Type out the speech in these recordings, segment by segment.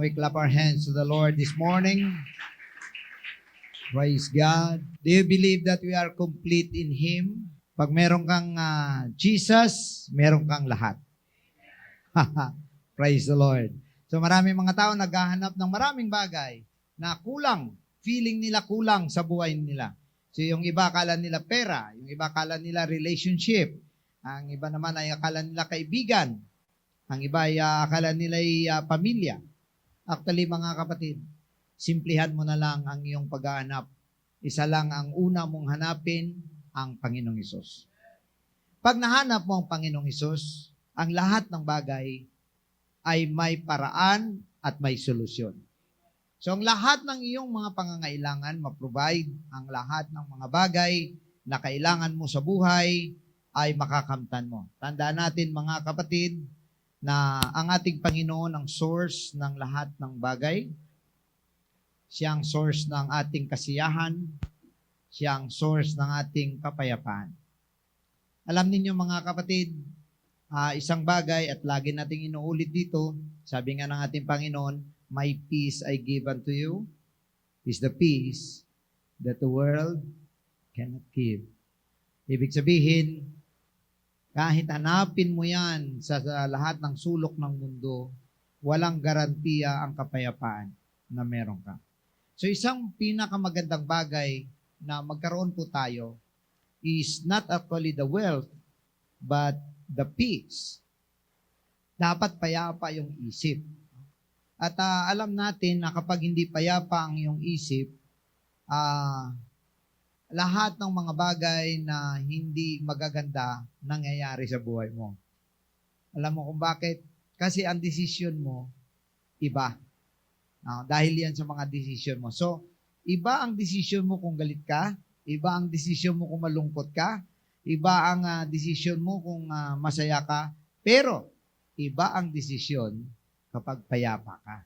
we clap our hands to the Lord this morning? Praise God. Do you believe that we are complete in Him? Pag meron kang Jesus, meron kang lahat. Praise the Lord. So maraming mga tao naghahanap ng maraming bagay na kulang. Feeling nila kulang sa buhay nila. So yung iba akala nila pera, yung iba akala nila relationship, ang iba naman ay akala nila kaibigan, ang iba ay akala nila ay pamilya. Actually mga kapatid, simplihan mo na lang ang iyong paghahanap. Isa lang ang una mong hanapin, ang Panginoong Hesus. Pag nahanap mo ang Panginoong Hesus, ang lahat ng bagay ay may paraan at may solusyon. So ang lahat ng iyong mga pangangailangan, ma-provide ang lahat ng mga bagay na kailangan mo sa buhay ay makakamtan mo. Tandaan natin mga kapatid na ang ating Panginoon ang source ng lahat ng bagay. Siya ang source ng ating kasiyahan. Siya ang source ng ating kapayapaan. Alam ninyo mga kapatid, isang bagay at lagi nating inuulit dito, sabi nga ng ating Panginoon, my peace I give unto you is the peace that the world cannot give. Ibig sabihin, kahit hanapin mo yan sa lahat ng sulok ng mundo, walang garantiya ang kapayapaan na meron ka. So isang pinakamagandang bagay na magkaroon po tayo is not actually the wealth, but the peace. Dapat payapa yung isip. At alam natin na kapag hindi payapa ang iyong isip, lahat ng mga bagay na hindi magaganda nangyayari sa buhay mo. Alam mo kung bakit? Kasi ang desisyon mo, iba. Dahil yan sa mga desisyon mo. So, iba ang desisyon mo kung galit ka, iba ang desisyon mo kung malungkot ka, iba ang desisyon mo kung masaya ka, pero iba ang desisyon kapag payapa ka.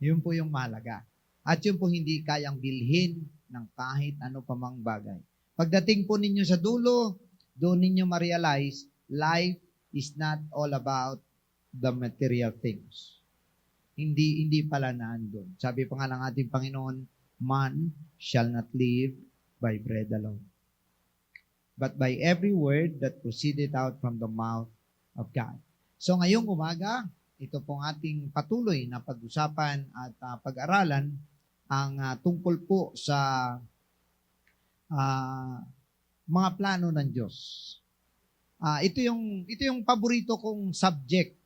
Yun po yung mahalaga. At yun po hindi kayang bilhin ng kahit ano pa mang bagay. Pagdating po ninyo sa dulo, doon ninyo ma-realize, life is not all about the material things. Hindi pala naandun. Sabi pa nga ng ating Panginoon, man shall not live by bread alone, but by every word that proceeded out from the mouth of God. So ngayong umaga, ito pong ating patuloy na pag-usapan at pag-aralan ang tungkol po sa mga plano ng Diyos. Ito yung paborito kong subject.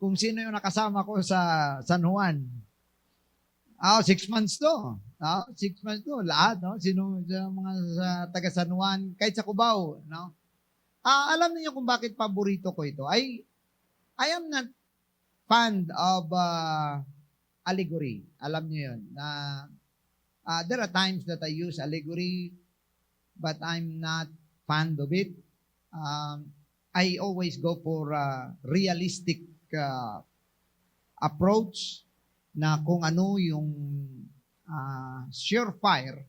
Kung sino yung nakasama ko sa San Juan. 6 months to. 6 months to. Lahat, no? Sino sa mga sa taga San Juan, kahit sa Cubao, no? Alam niyo kung bakit paborito ko ito. I am not fond of allegory. Alam niyo yun. There are times that I use allegory, but I'm not fond of it. I always go for a realistic approach na kung ano yung surefire.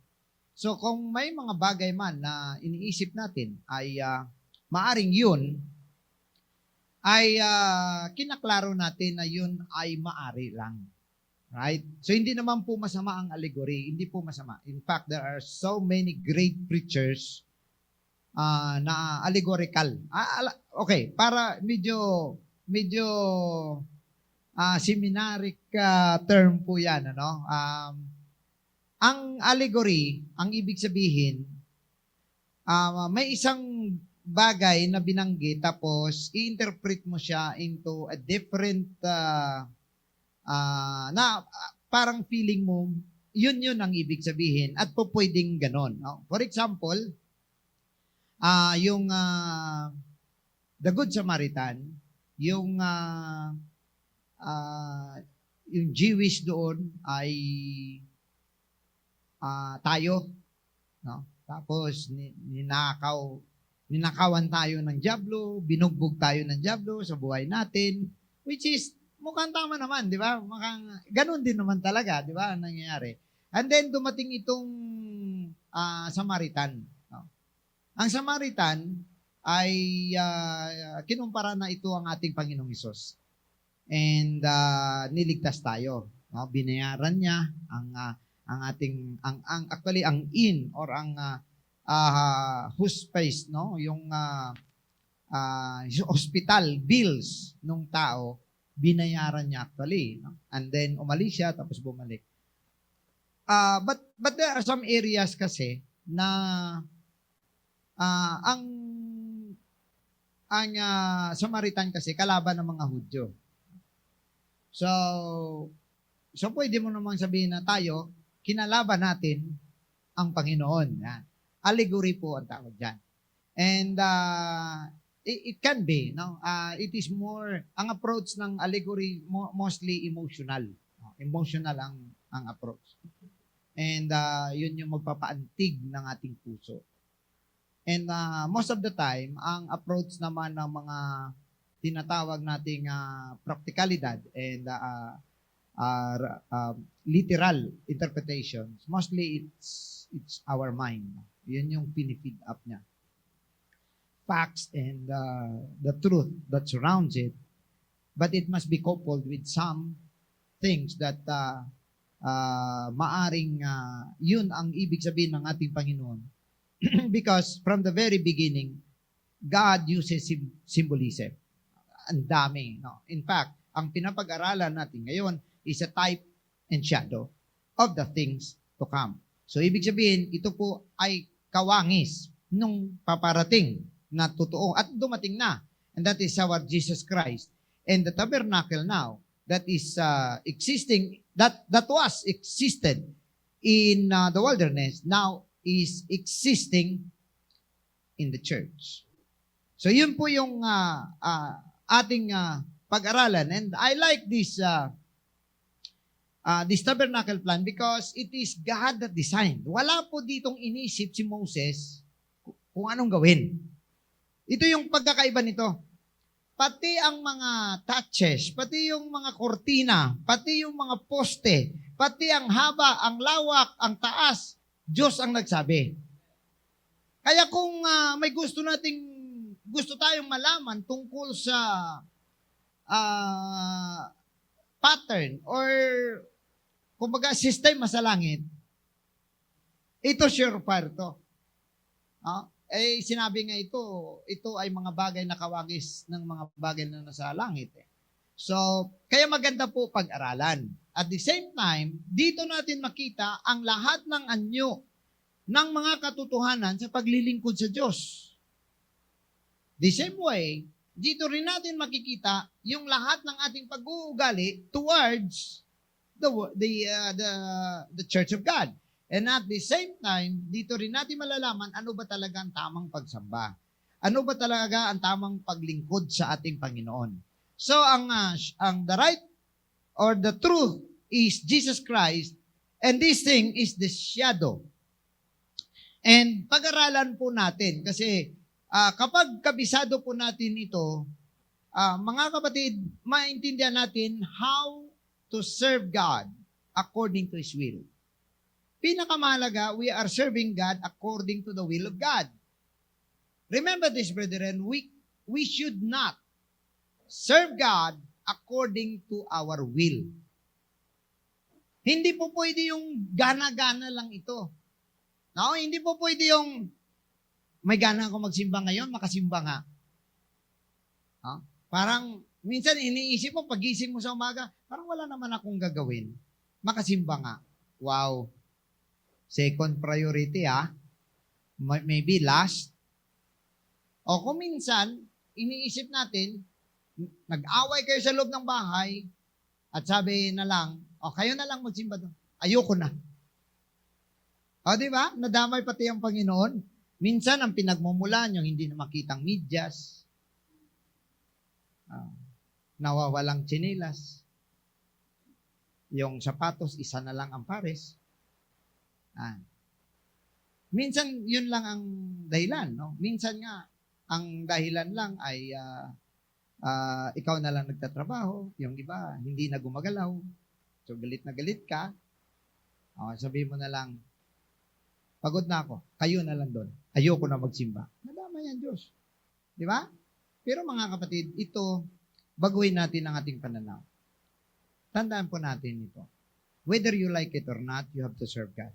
So kung may mga bagay man na iniisip natin ay maaring yun, ay kinaklaro natin na yun ay maari lang. Right? So hindi naman po masama ang allegory. Hindi po masama. In fact, there are so many great preachers na allegorical. Okay, para medyo seminaric term po yan. Ano? Ang allegory, ang ibig sabihin, may isang bagay na binanggit tapos i-interpret mo siya into a different na parang feeling mo, yun ang ibig sabihin at po pwedeng ganon. No? For example, yung The Good Samaritan, yung Jewish doon ay tayo, no? Tapos ninakawan tayo ng dyablo, binugbog tayo ng dyablo sa buhay natin, which is mukhang tama naman, di ba? Mukhang ganun din naman talaga, di ba? Ang nangyayari. And then dumating itong Samaritan. Ang Samaritan ay kinumpara na ito ang ating Panginoong Hesus. and niligtas tayo. No? Binayaran niya ang ating actually ang in or ang hospice, no, yung hospital bills nung tao, binayaran niya actually, no? And then umalis siya tapos bumalik. But there are some areas kasi na ang Samaritan kasi kalaban ng mga Hudyo. So pwede mo namang sabihin na tayo, kinalaban natin ang Panginoon. Yan. Allegory po ang tawag dyan. And it can be, no? It is more, ang approach ng allegory mostly emotional. Emotional ang approach. And yun yung magpapaantig ng ating puso. And most of the time, ang approach naman ng mga tinatawag nating practicalidad and literal interpretations, mostly it's our mind. Yun yung pinifeed up niya. Facts and the truth that surrounds it, but it must be coupled with some things that maaring yun ang ibig sabihin ng ating Panginoon. Because from the very beginning, God uses symbolism. Ang dami. No? In fact, ang pinapag-aralan natin ngayon is a type and shadow of the things to come. So, ibig sabihin, ito po ay kawangis nung paparating na totoo at dumating na. And that is our Jesus Christ. And the tabernacle now that is existing, that was existed in the wilderness, now is existing in the church. So yun po yung ating pag-aralan. And I like this tabernacle plan because it is God that designed. Wala po ditong inisip si Moses kung anong gawin. Ito yung pagkakaiba nito. Pati ang mga touches, pati yung mga kortina, pati yung mga poste, pati ang haba, ang lawak, ang taas, Diyos ang nagsabi. Kaya kung may gusto tayong malaman tungkol sa pattern or kumbaga sistema sa langit, ito surefire to. Sinabi nga ito ay mga bagay na kawagis ng mga bagay na nasa langit. So, kaya maganda po pag-aralan. At the same time, dito natin makita ang lahat ng anyo ng mga katotohanan sa paglilingkod sa Diyos. The same way, dito rin natin makikita yung lahat ng ating pag-uugali towards the Church of God. And at the same time, dito rin natin malalaman ano ba talaga ang tamang pagsamba. Ano ba talaga ang tamang paglingkod sa ating Panginoon. So, ang the right or the truth is Jesus Christ, and this thing is the shadow. And pag-aralan po natin, kasi kapag kabisado po natin ito, mga kapatid, maintindihan natin how to serve God according to His will. Pinakamahalaga, we are serving God according to the will of God. Remember this, brethren, we should not serve God according to our will. Hindi po pwede yung gana-gana lang ito. No, hindi po pwede yung may gana ako magsimba ngayon, makasimba nga. Parang minsan iniisip mo, pagising mo sa umaga, parang wala naman akong gagawin. Makasimba nga. Wow. Second priority, maybe last. O kung minsan, iniisip natin, nag-away kayo sa loob ng bahay, at sabi na lang, kayo na lang magsimba doon. Ayoko na. Di ba? Nadamay pati ang Panginoon. Minsan, ang pinagmumulan yung hindi na makitang medyas, nawawalang tsinelas, yung sapatos, isa na lang ang pares. Minsan, yun lang ang dahilan. No? Minsan nga, ang dahilan lang ay ikaw na lang nagtatrabaho, yung iba, hindi na gumagalaw. So, galit na galit ka. Sabihin mo na lang, pagod na ako, kayo na lang doon. Ayoko na magsimba. Nadama yan, Diyos. Di ba? Pero mga kapatid, ito baguhin natin ang ating pananaw. Tandaan po natin ito. Whether you like it or not, you have to serve God.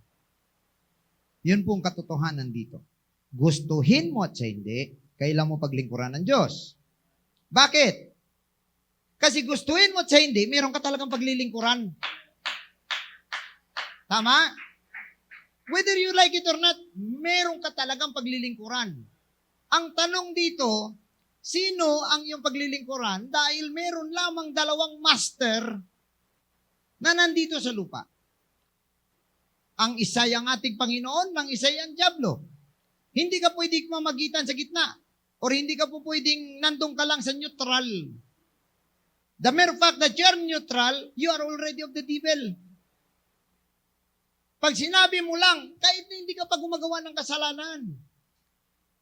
Yun pong katotohanan dito. Gustuhin mo at sa hindi, kailan mo paglingkuran ng Diyos. Bakit? Kasi gustuhin mo at sa hindi, meron ka talagang paglilingkuran. Tama? Whether you like it or not, meron ka talagang paglilingkuran. Ang tanong dito, sino ang iyong paglilingkuran dahil meron lamang dalawang master na nandito sa lupa. Ang isa ay ang ating Panginoon, ang isa ay ang dyablo. Hindi ka pwedeng mamagitan sa gitna or hindi ka po pwedeng nandun ka lang sa neutral. The mere fact that you are neutral, you are already of the devil. Pag sinabi mo lang, kahit hindi ka pa gumagawa ng kasalanan,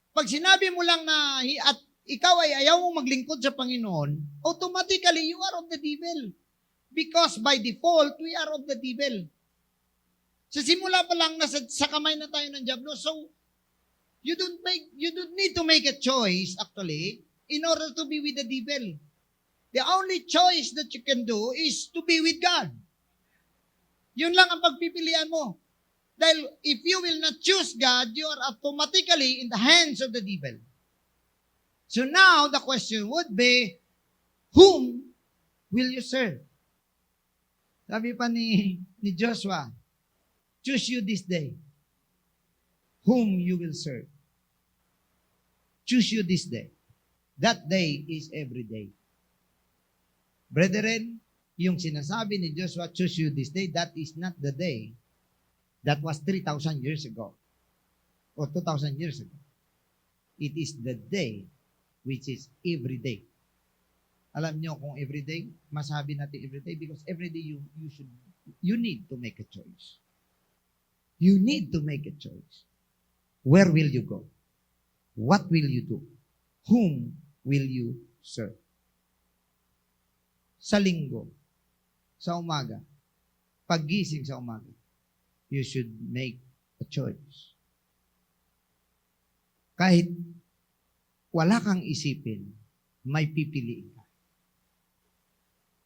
pag sinabi mo lang na at ikaw ay ayaw mong maglingkod sa Panginoon, automatically you are of the devil. Because by default, we are of the devil. Sa simula pa lang, sa kamay na tayo ng dyablo. So, you don't need to make a choice, actually, in order to be with the devil. The only choice that you can do is to be with God. Yun lang ang pagpipilian mo. Dahil if you will not choose God, you are automatically in the hands of the devil. So now, the question would be, whom will you serve? Sabi pa ni Joshua, choose you this day whom you will serve. Choose you this day. That day is every day. Brethren, yung sinasabi ni Joshua, choose you this day, that is not the day. That was 3,000 years ago or 2,000 years ago. It is the day which is every day. Alam nyo kung everyday, masabi natin everyday because everyday you need to make a choice. You need to make a choice. Where will you go? What will you do? Whom will you serve? Sa linggo, sa umaga, paggising sa umaga, you should make a choice. Kahit wala kang isipin, may pipiliin ka.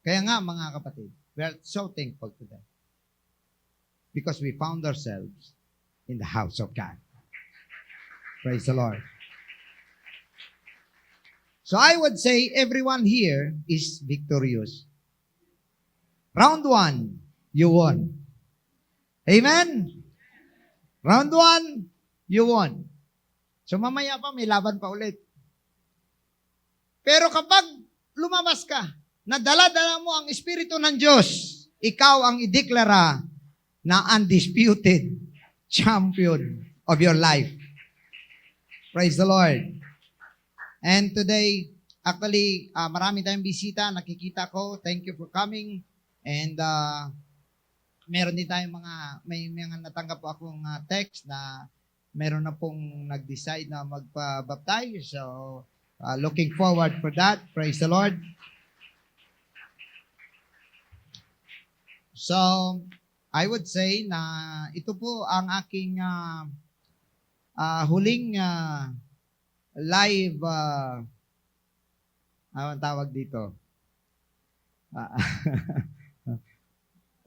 Kaya nga mga kapatid, we are so thankful today because we found ourselves in the house of God. Praise the Lord. So I would say everyone here is victorious. Round 1, you won. Amen? Round 1, you won. So mamaya pa, may laban pa ulit. Pero kapag lumabas ka, nadala-dala mo ang Espiritu ng Diyos, ikaw ang ideklara na undisputed champion of your life. Praise the Lord. And today, actually, marami tayong bisita, nakikita ko. Thank you for coming. And meron din tayong may mga natanggap po akong text na meron na pong nag-decide na magpa-baptize. So, looking forward for that. Praise the Lord. So, I would say na ito po ang aking huling live, ang tawag dito?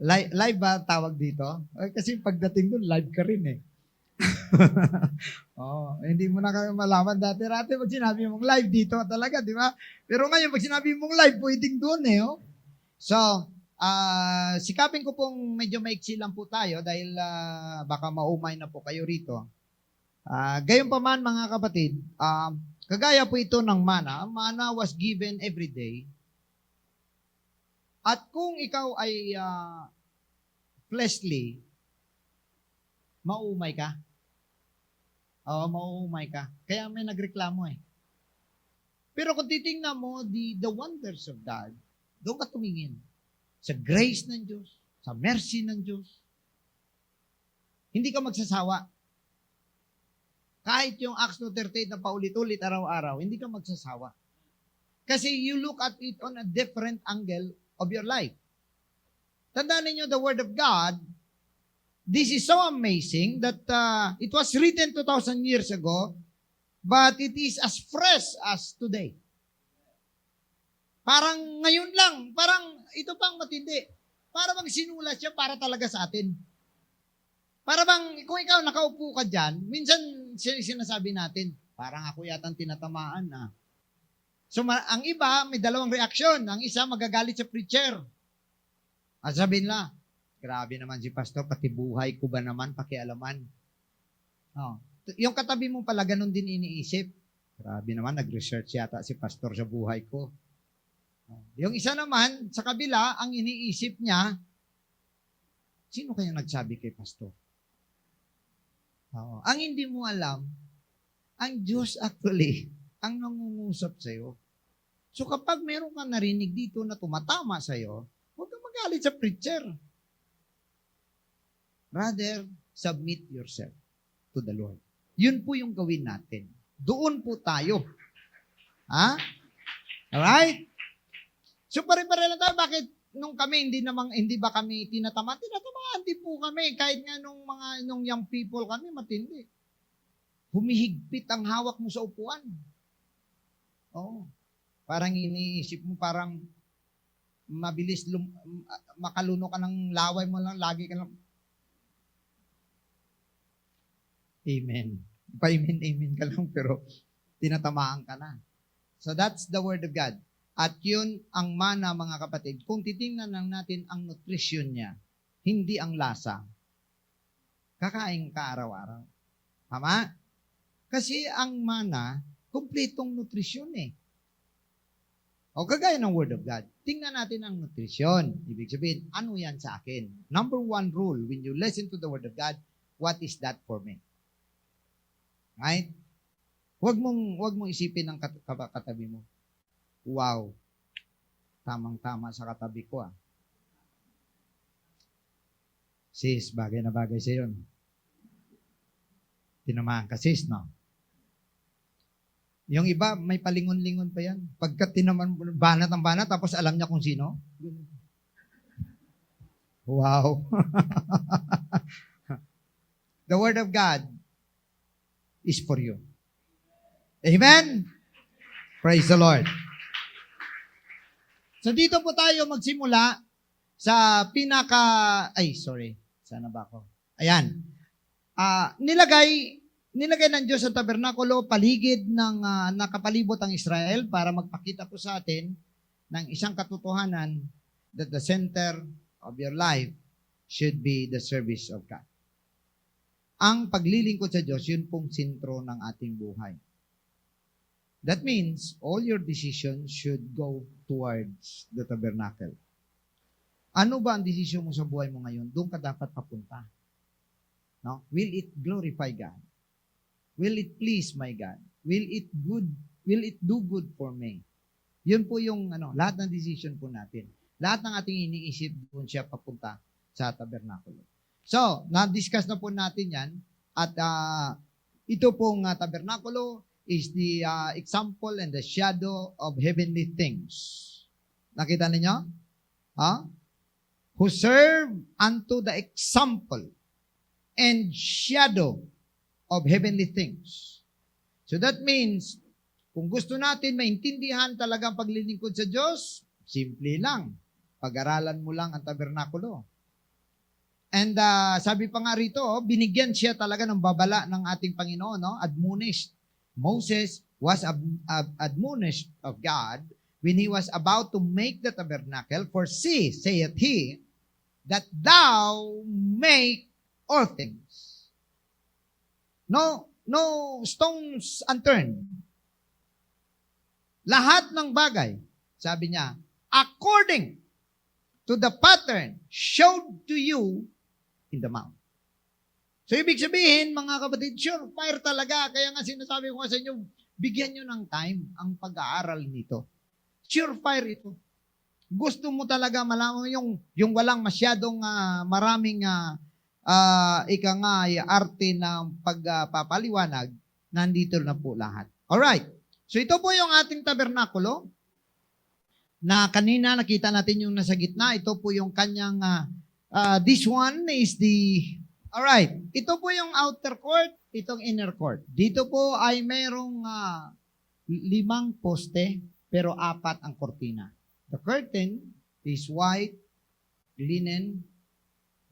Live ba tawag dito? Kasi pagdating doon, live ka rin eh. Hindi mo na kayo malaman dati-rati pag sinabi mong live dito talaga, di ba? Pero ngayon, pag sinabi mong live, pwedeng doon eh. Oh. So, sikapin ko pong medyo maiksi lang po tayo dahil baka maumay na po kayo rito. Gayon pa man mga kapatid, kagaya po ito ng mana. Mana was given every day. At kung ikaw ay fleshly, mauumay ka. Mauumay ka. Kaya may nagreklamo eh. Pero kung titingnan mo, the wonders of God, doon ka tumingin. Sa grace ng Diyos, sa mercy ng Diyos. Hindi ka magsasawa. Kahit yung Acts 2:38 na paulit-ulit araw-araw, hindi ka magsasawa. Kasi you look at it on a different angle of your life. Tandaan niyo the Word of God, this is so amazing that it was written 2,000 years ago, but it is as fresh as today. Parang ngayon lang, parang ito pang matindi. Para bang sinulat siya para talaga sa atin. Para bang, kung ikaw nakaupo ka dyan, minsan sinasabi natin, parang ako yatang tinatamaan na. So, ang iba, may dalawang reaksyon. Ang isa, magagalit sa preacher. At sabihin nila, grabe naman si pastor, pati buhay ko ba naman, pakialaman. Oh. Yung katabi mo pala, ganun din iniisip. Grabe naman, nag-research yata si pastor sa buhay ko. Oh. Yung isa naman, sa kabila, ang iniisip niya, sino kaya nagsabi kay pastor? Oh. Ang hindi mo alam, ang Diyos actually, ang nangungusap sa'yo. So kapag meron kang narinig dito na tumatama sa'yo, huwag kang magalit sa preacher. Rather, submit yourself to the Lord. Yun po yung gawin natin. Doon po tayo. Ha? Alright? So pare-pare lang tayo. Bakit nung kami, hindi ba kami tinatamaan? Tinatamaan din po kami. Kahit nga nung young people kami, matindi. Humihigpit ang hawak mo sa upuan. Oh. Parang iniisip mo, parang mabilis makaluno ka ng laway mo lang, lagi ka lang. Amen. Pa-amen ka lang, pero tinatamaan ka na. So that's the word of God. At yun ang mana, mga kapatid. Kung titingnan lang natin ang nutrition niya, hindi ang lasa. Kakain ka araw-araw. Tama? Kasi ang mana, kumpletong nutrisyon eh. O kagaya ng Word of God, tingnan natin ang nutrisyon. Ibig sabihin, ano yan sa akin? Number one rule, when you listen to the Word of God, what is that for me? Right? Huwag mong isipin ng katabi mo. Wow, tamang-tama sa katabi ko ah. Sis, bagay na bagay sa yun. Tinamaan ka sis, no? Yung iba, may palingon-lingon pa yan. Pagka tinaman, banat ang banat, tapos alam niya kung sino. Wow. The Word of God is for you. Amen? Praise the Lord. So dito po tayo magsimula sa sana ba ako? Ayan. Nilagay ng Diyos sa tabernakulo, paligid ng nakapalibot ang Israel para magpakita po sa atin ng isang katotohanan that the center of your life should be the service of God. Ang paglilingkod sa Diyos, yun pong sentro ng ating buhay. That means all your decisions should go towards the tabernacle. Ano ba ang desisyon mo sa buhay mo ngayon? Doon ka dapat papunta. No? Will it glorify God? Will it please my God? Will it do good for me? Yun po yung lahat ng decision po natin. Lahat ng ating iniisip doon siya papunta sa tabernakulo. So, na-discuss na po natin yan at ito pong tabernakulo is the example and the shadow of heavenly things. Nakita ninyo? Who serve unto the example and shadow of heavenly things. So that means, kung gusto natin maintindihan talagang paglilingkod sa Diyos, simple lang. Pag-aralan mo lang ang tabernakulo. And sabi pa nga rito, binigyan siya talaga ng babala ng ating Panginoon, no? Admonished. Moses was admonished of God when he was about to make the tabernacle, for see, saith he, that thou make all things. No stones unturned. Lahat ng bagay, sabi niya, according to the pattern showed to you in the mount. So, ibig sabihin, mga kapatid, surefire talaga. Kaya nga sinasabi ko nga sa inyo, bigyan nyo ng time ang pag-aaral nito. Surefire ito. Gusto mo talaga malaman yung walang masyadong maraming arte ng pagpapaliwanag, nandito na po lahat. Alright. So, ito po yung ating tabernakulo na kanina nakita natin yung nasa gitna. Ito po yung kanyang, this one is the... Alright, ito po yung outer court, itong inner court. Dito po ay mayroong 5 poste, pero 4 ang kortina. The curtain is white, linen,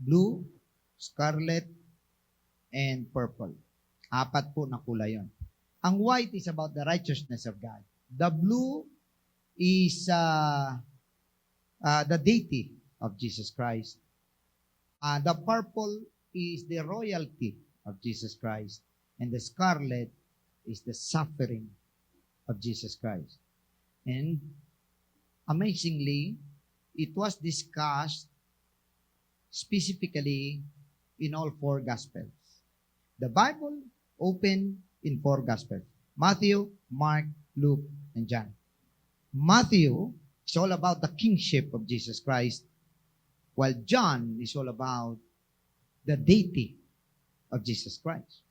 blue, scarlet, and purple. Apat po na kulay yon. Ang white is about the righteousness of God. The blue is the deity of Jesus Christ. The purple is the royalty of Jesus Christ. And the scarlet is the suffering of Jesus Christ. And amazingly, it was discussed specifically in all four Gospels. The Bible opened in four Gospels: Matthew, Mark, Luke, and John. Matthew is all about the kingship of Jesus Christ, while John is all about the deity of Jesus Christ.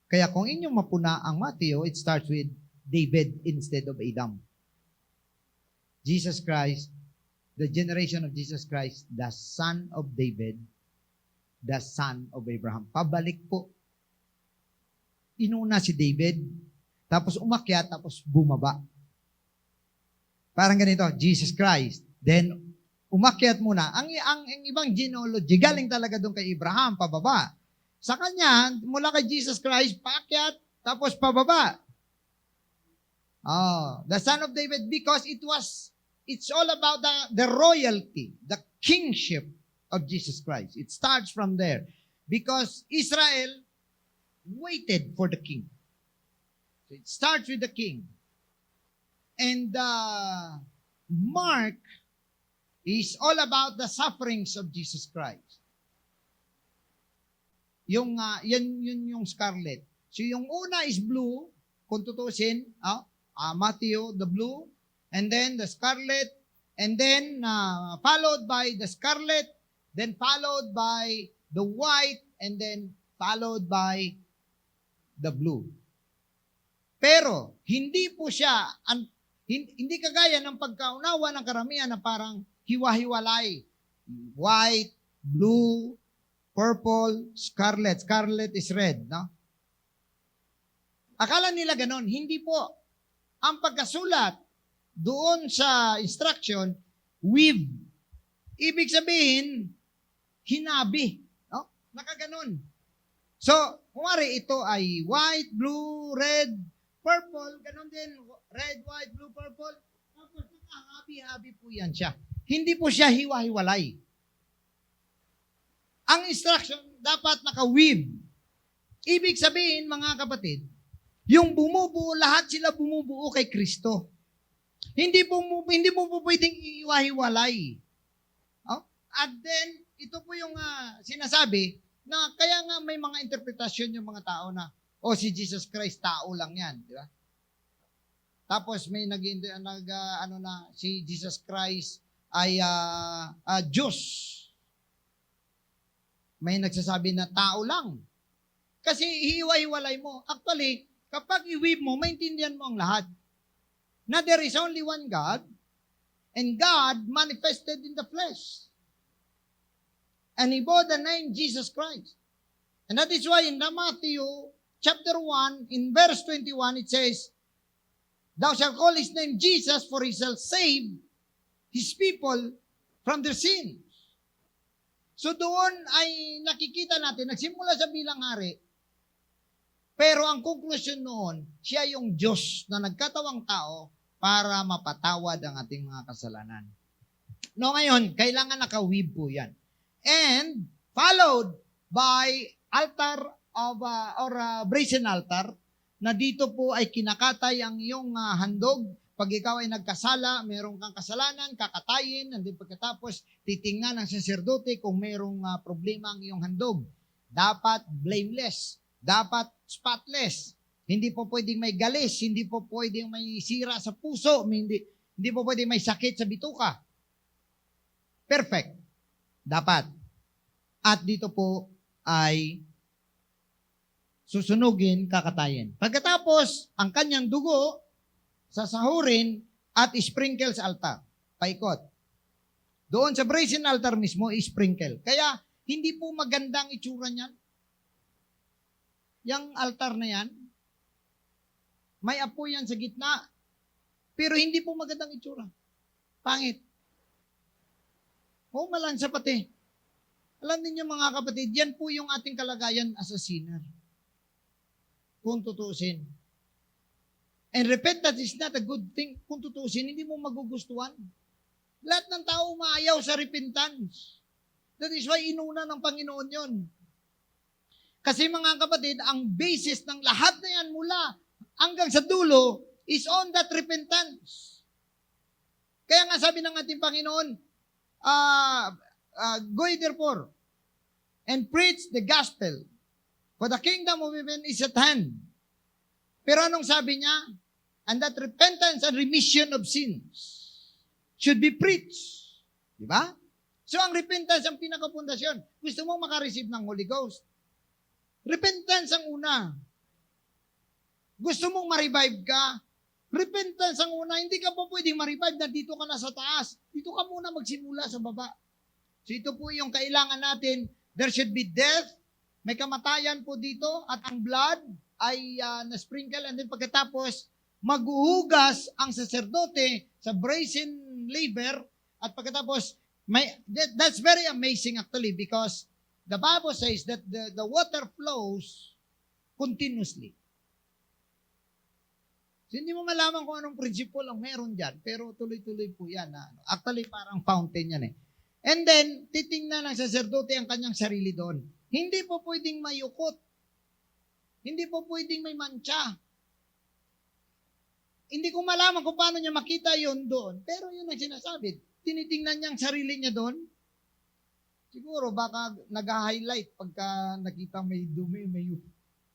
Kaya kung inyong mapuna ang Matthew, it starts with David instead of Adam. Jesus Christ, the generation of Jesus Christ, the son of David, the son of Abraham. Pabalik po. Inuna si David, tapos umakyat, tapos bumaba. Parang ganito, Jesus Christ. Then, umakyat muna. Ang ibang genealogy, galing talaga doon kay Abraham, pababa. Sa kanya, mula kay Jesus Christ, paakyat, tapos pababa. The son of David, because it's all about the royalty, the kingship of Jesus Christ. It starts from there. Because Israel waited for the king. So it starts with the king. And Mark is all about the sufferings of Jesus Christ. Yun yung scarlet. So yung una is blue, kung tutusin, Matthew, the blue, and then the scarlet, and then followed by the scarlet, then followed by the white, and then followed by the blue. Pero, hindi po siya, hindi kagaya ng pagkaunawa ng karamihan na parang hiwa-hiwalay. White, blue, purple, scarlet. Scarlet is red, no? Akala nila ganon. Hindi po. Ang pagkasulat doon sa instruction, weave. Ibig sabihin, hinabi. No? Nakaganon. So, kumari ito ay white, blue, red, purple, ganon din. Red, white, blue, purple. Tapos nakahabi-habi po yan siya. Hindi po siya hiwa-hiwalay. Ang instruction dapat naka-weave. Ibig sabihin, mga kapatid, yung bumubuo, lahat sila bumubuo kay Kristo. Hindi po pwedeng iwa-hiwalay. At then, ito po yung sinasabi na kaya nga may mga interpretasyon yung mga tao na, si Jesus Christ, tao lang yan. Di ba? Tapos may si Jesus Christ ay Diyos. May nagsasabi na tao lang. Kasi hiwa-hiwalay mo. Actually, kapag i-weave mo, maintindihan mo ang lahat. Na there is only one God, and God manifested in the flesh. And He bore the name Jesus Christ. And that is why in Matthew chapter 1, in verse 21, it says, "Thou shalt call His name Jesus, for He shall save His people from their sins." So doon ay nakikita natin, nagsimula sa bilang hari, pero ang conclusion noon, siya yung Diyos na nagkatawang tao para mapatawad ang ating mga kasalanan. No, ngayon, kailangan naka-weave po yan. And followed by altar of, brazen altar, na dito po ay kinakatay ang iyong handog. Pag ikaw ay nagkasala, mayroong kang kasalanan, kakatayin, and then pagkatapos titingnan ng saserdote kung mayroong problema ang iyong handog. Dapat blameless, dapat spotless. Hindi po pwedeng may galis, hindi po pwedeng may sira sa puso, hindi po pwedeng may sakit sa bituka. Perfect. Dapat. At dito po ay susunugin, kakatayin. Pagkatapos, ang kanyang dugo, sasahurin at sprinkle sa altar. Paikot. Doon sa brazen altar mismo, sprinkle. Kaya, hindi po magandang itsura niyan. Yang altar na yan, may apoy yan sa gitna, pero hindi po magandang itsura. Pangit. O malansa pati. Alam niyo mga kapatid, yan po yung ating kalagayan as a sinner. Kung tutusin. And repentance is not a good thing. Kung tutusin, hindi mo magugustuhan. Lahat ng tao umaayaw sa repentance. That is why inuna ng Panginoon yon. Kasi mga kapatid, ang basis ng lahat na yan mula hanggang sa dulo is on that repentance. Kaya nga sabi ng ating Panginoon, go ye therefore and preach the gospel, for the kingdom of heaven is at hand. Pero anong sabi niya? And that repentance and remission of sins should be preached. Di ba? So ang repentance ang pinakapundasyon. Gusto mo makareceive ng Holy Ghost? Repentance ang una. Gusto mong ma-revive ka? Repentance ang una. Hindi ka pa pwedeng ma-revive na dito ka na sa taas. Dito ka muna magsimula sa baba. So ito po yung kailangan natin. There should be death. May kamatayan po dito at ang blood ay na-sprinkle and then pagkatapos maghuhugas ang saserdote sa brazen laver at pagkatapos that's very amazing actually because the Bible says that the water flows continuously. So, hindi mo malaman kung anong principle ang meron dyan pero tuloy-tuloy po yan. Actually parang fountain yan eh. And then titingnan ng saserdote ang kanyang sarili doon. Hindi po pwedeng mayukot. Hindi po pwedeng may mancha. Hindi ko malaman kung paano niya makita yon doon. Pero yun ang sinasabi. Tinitingnan niya ang sarili niya doon. Siguro baka nag-highlight pagka nakita may dumi,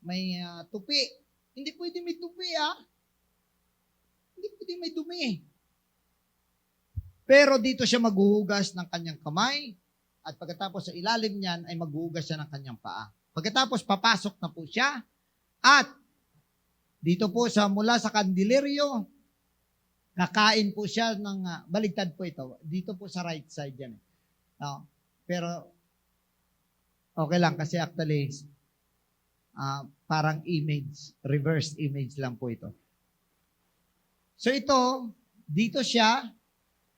may tupi. Hindi pwede may tupi Hindi pwede may dumi. Pero dito siya maghuhugas ng kanyang kamay at pagkatapos sa ilalim niyan ay maghuhugas siya ng kanyang paa. Pagkatapos papasok na po siya at dito po mula sa kandileryo, kakain po siya ng, baligtad po ito, dito po sa right side yan. No? Pero, okay lang kasi actually, parang image, reverse image lang po ito. So ito, dito siya,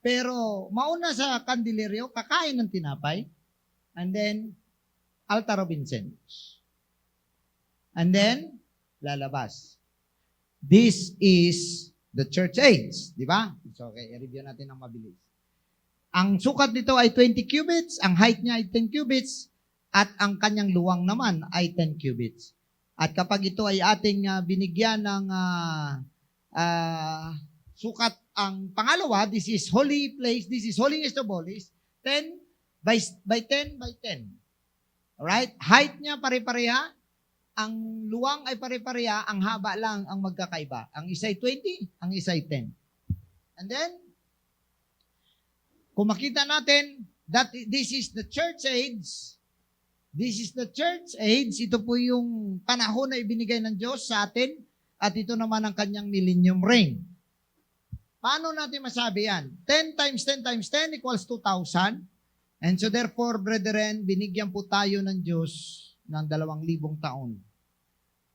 pero mauna sa kandileryo, kakain ng tinapay, and then, altar of incense. And then, lalabas. This is the church age, di ba? So, okay, i-review natin ng mabilis. Ang sukat nito ay 20 cubits, ang height niya ay 10 cubits, at ang kanyang luwang naman ay 10 cubits. At kapag ito ay ating binigyan ng sukat ang pangalawa, this is holy place, this is holiest of holies, 10 by 10 by 10. Alright? Height niya pare-pareha, ang luwang ay pare-pareha, ang haba lang ang magkakaiba. Ang isa ay 20, ang isa ay 10. And then, kung makita natin that this is the church age, this is the church age, ito po yung panahon na ibinigay ng Diyos sa atin, at ito naman ang kanyang millennium reign. Paano natin masabi yan? 10 times 10 times 10 equals 2,000. And so therefore, brethren, binigyan po tayo ng Diyos ng 2,000 taon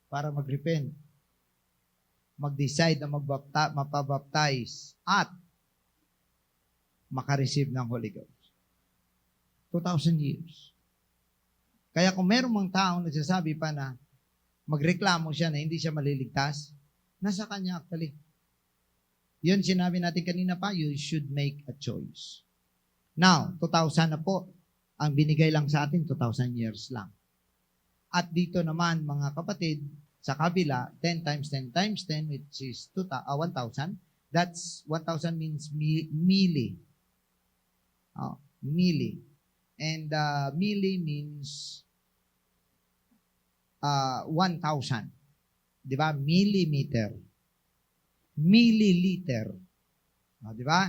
para mag-repent, mag-decide na mapabaptize at makareceive ng Holy Ghost. 2,000 years. Kaya kung meron mang taong nagsasabi pa na magreklamo siya na hindi siya maliligtas, nasa kanya actually. Yun sinabi natin kanina pa, you should make a choice. Now, 2,000 na po. Ang binigay lang sa atin, 2,000 years lang. At dito naman, mga kapatid, sa kabila, 10 times 10 times 10, which is 1,000. That's, 1,000 means milli. Milli. And milli means 1,000. Di ba? Millimeter. Milliliter. Di ba?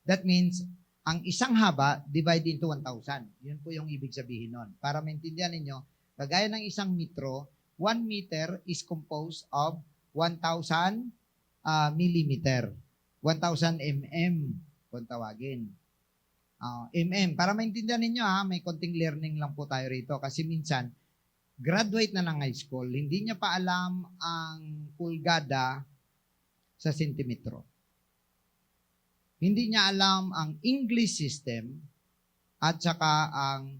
That means, ang isang haba, divide into 1,000. Yun po yung ibig sabihin nun. Para maintindihan ninyo, kagaya ng isang metro, 1 meter is composed of 1,000 millimeter. 1,000 mm kung tawagin. Mm. Para maintindihan ninyo may konting learning lang po tayo rito kasi minsan, graduate na ng high school, hindi niya pa alam ang pulgada sa sentimetro. Hindi niya alam ang English system at saka ang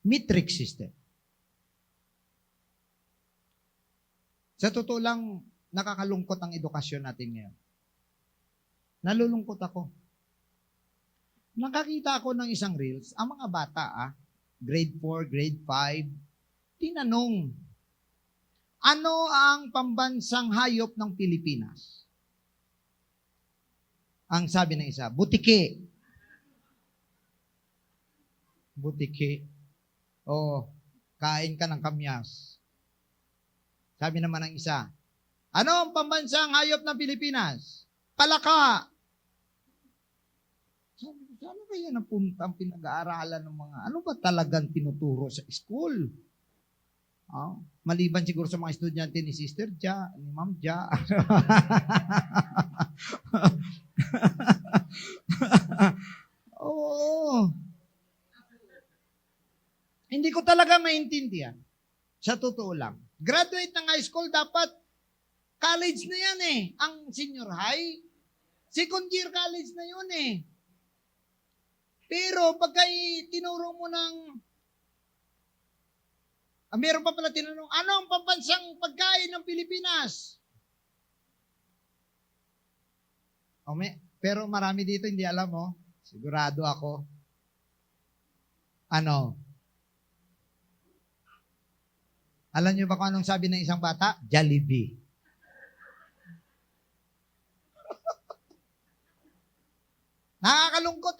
metric system. Sa totoo lang, nakakalungkot ang edukasyon natin ngayon. Nalulungkot ako. Nakakita ako ng isang reels, ang mga bata, grade 4, grade 5, tinanong, ano ang pambansang hayop ng Pilipinas? Ang sabi ng isa, butike. Butike. O, kain ka ng kamyas. Sabi naman ng isa, ano ang pambansang hayop ng Pilipinas? Palaka. Sabi ko, saan kaya napunta ang pinag-aaralan ng mga, ano ba talagang tinuturo sa school? Maliban siguro sa mga estudyante ni Sister Ja, ni Ma'am Ja. Oo. Hindi ko talaga maintindihan. Sa totoo lang. Graduate ng high school, dapat college na yan eh. Ang senior high, second year college na yun eh. Pero pagka tinuro mo ng meron pa pala tinanong, ano ang pambansang pagkain ng Pilipinas? Pero marami dito hindi alam mo. Sigurado ako. Ano? Alam niyo ba kung anong sabi ng isang bata? Jollibee. Nakakalungkot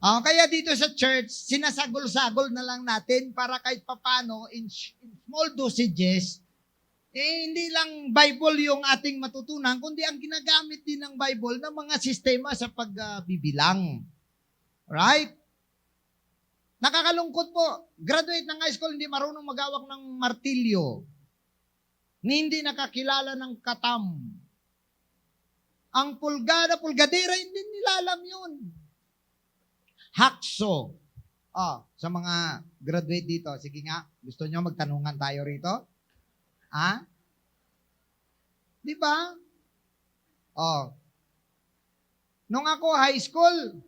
kaya dito sa church, sinasagol-sagol na lang natin para kahit papano in small dosages, hindi lang Bible yung ating matutunan, kundi ang ginagamit din ng Bible ng mga sistema sa pagbibilang. Right? Nakakalungkot po. Graduate ng high school, hindi marunong magawak ng martilyo. Hindi nakakilala ng katam. Ang pulgadera, hindi nila alam yun. Hakso. Sa mga graduate dito, sige nga, gusto nyo magtanungan tayo rito? Di ba? Nung ako high school,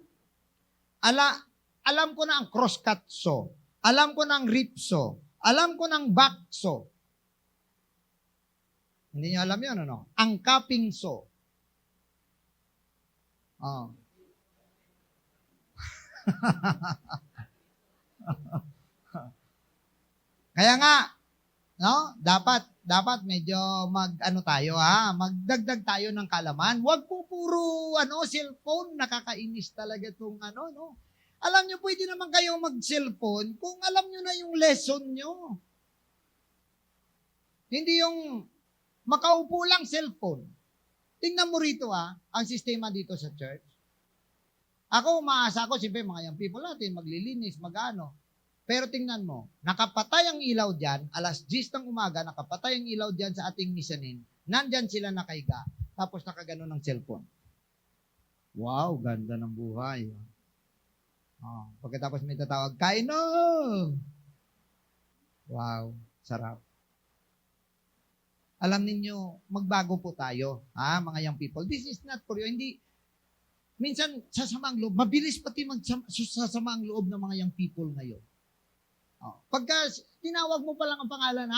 alam ko na ang crosscut saw. Alam ko na ang rip saw. Alam ko na ang back saw. Hindi nyo alam yun, ano? Ang cupping saw. Kaya nga, no? Dapat medyo magdagdag tayo ng kalaman. Huwag po puro cellphone, nakakainis talaga tong no. Alam nyo, pwede naman kayong mag-cellphone kung alam nyo na yung lesson nyo. Hindi yung makaupo lang cellphone. Tingnan mo rito ang sistema dito sa church. Ako, umaasa ko, siyempre mga young people natin, maglilinis, mag-ano. Pero tingnan mo, nakapatay ang ilaw dyan, alas 10 ng umaga, nakapatay ang ilaw dyan sa ating misanin, nandyan sila nakaiga, tapos nakagano ng cellphone. Wow, ganda ng buhay. Pagkatapos may tatawag, kain na! Wow, sarap. Alam ninyo, magbago po tayo, mga young people. This is not for you. Hindi, minsan, sasamang loob, mabilis pati sasamang loob ng mga young people ngayon. Pagka tinawag mo pa lang ang pangalan,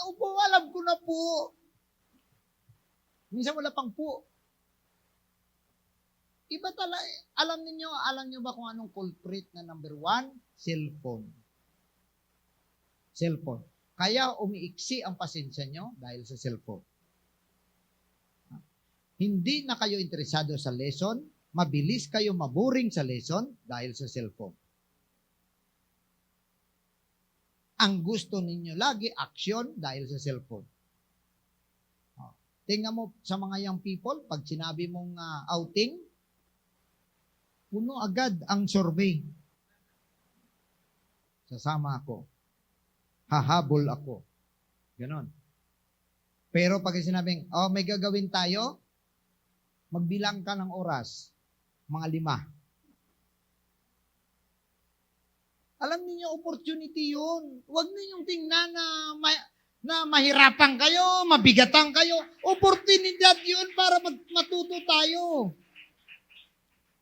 upo, alam ko na po. Minsan wala pang po. Iba talaga, alam niyo ba kung anong culprit na number 1? Cellphone. Cellphone. Kaya umiiksi ang pasensya nyo dahil sa cellphone. Hindi na kayo interesado sa lesson, mabilis kayo maboring sa lesson dahil sa cellphone. Ang gusto ninyo lagi, action dahil sa cellphone. Tingnan mo sa mga young people, pag sinabi mong outing, puno agad ang survey. Sasama ako. Hahabol ako. Ganon. Pero pag sinabing, may gagawin tayo, magbilang ka ng oras. Mga 5. Alam niyo opportunity yun. Huwag ninyong tingnan na mahirapan kayo, mabigatan kayo. Oportunidad yun para matuto tayo.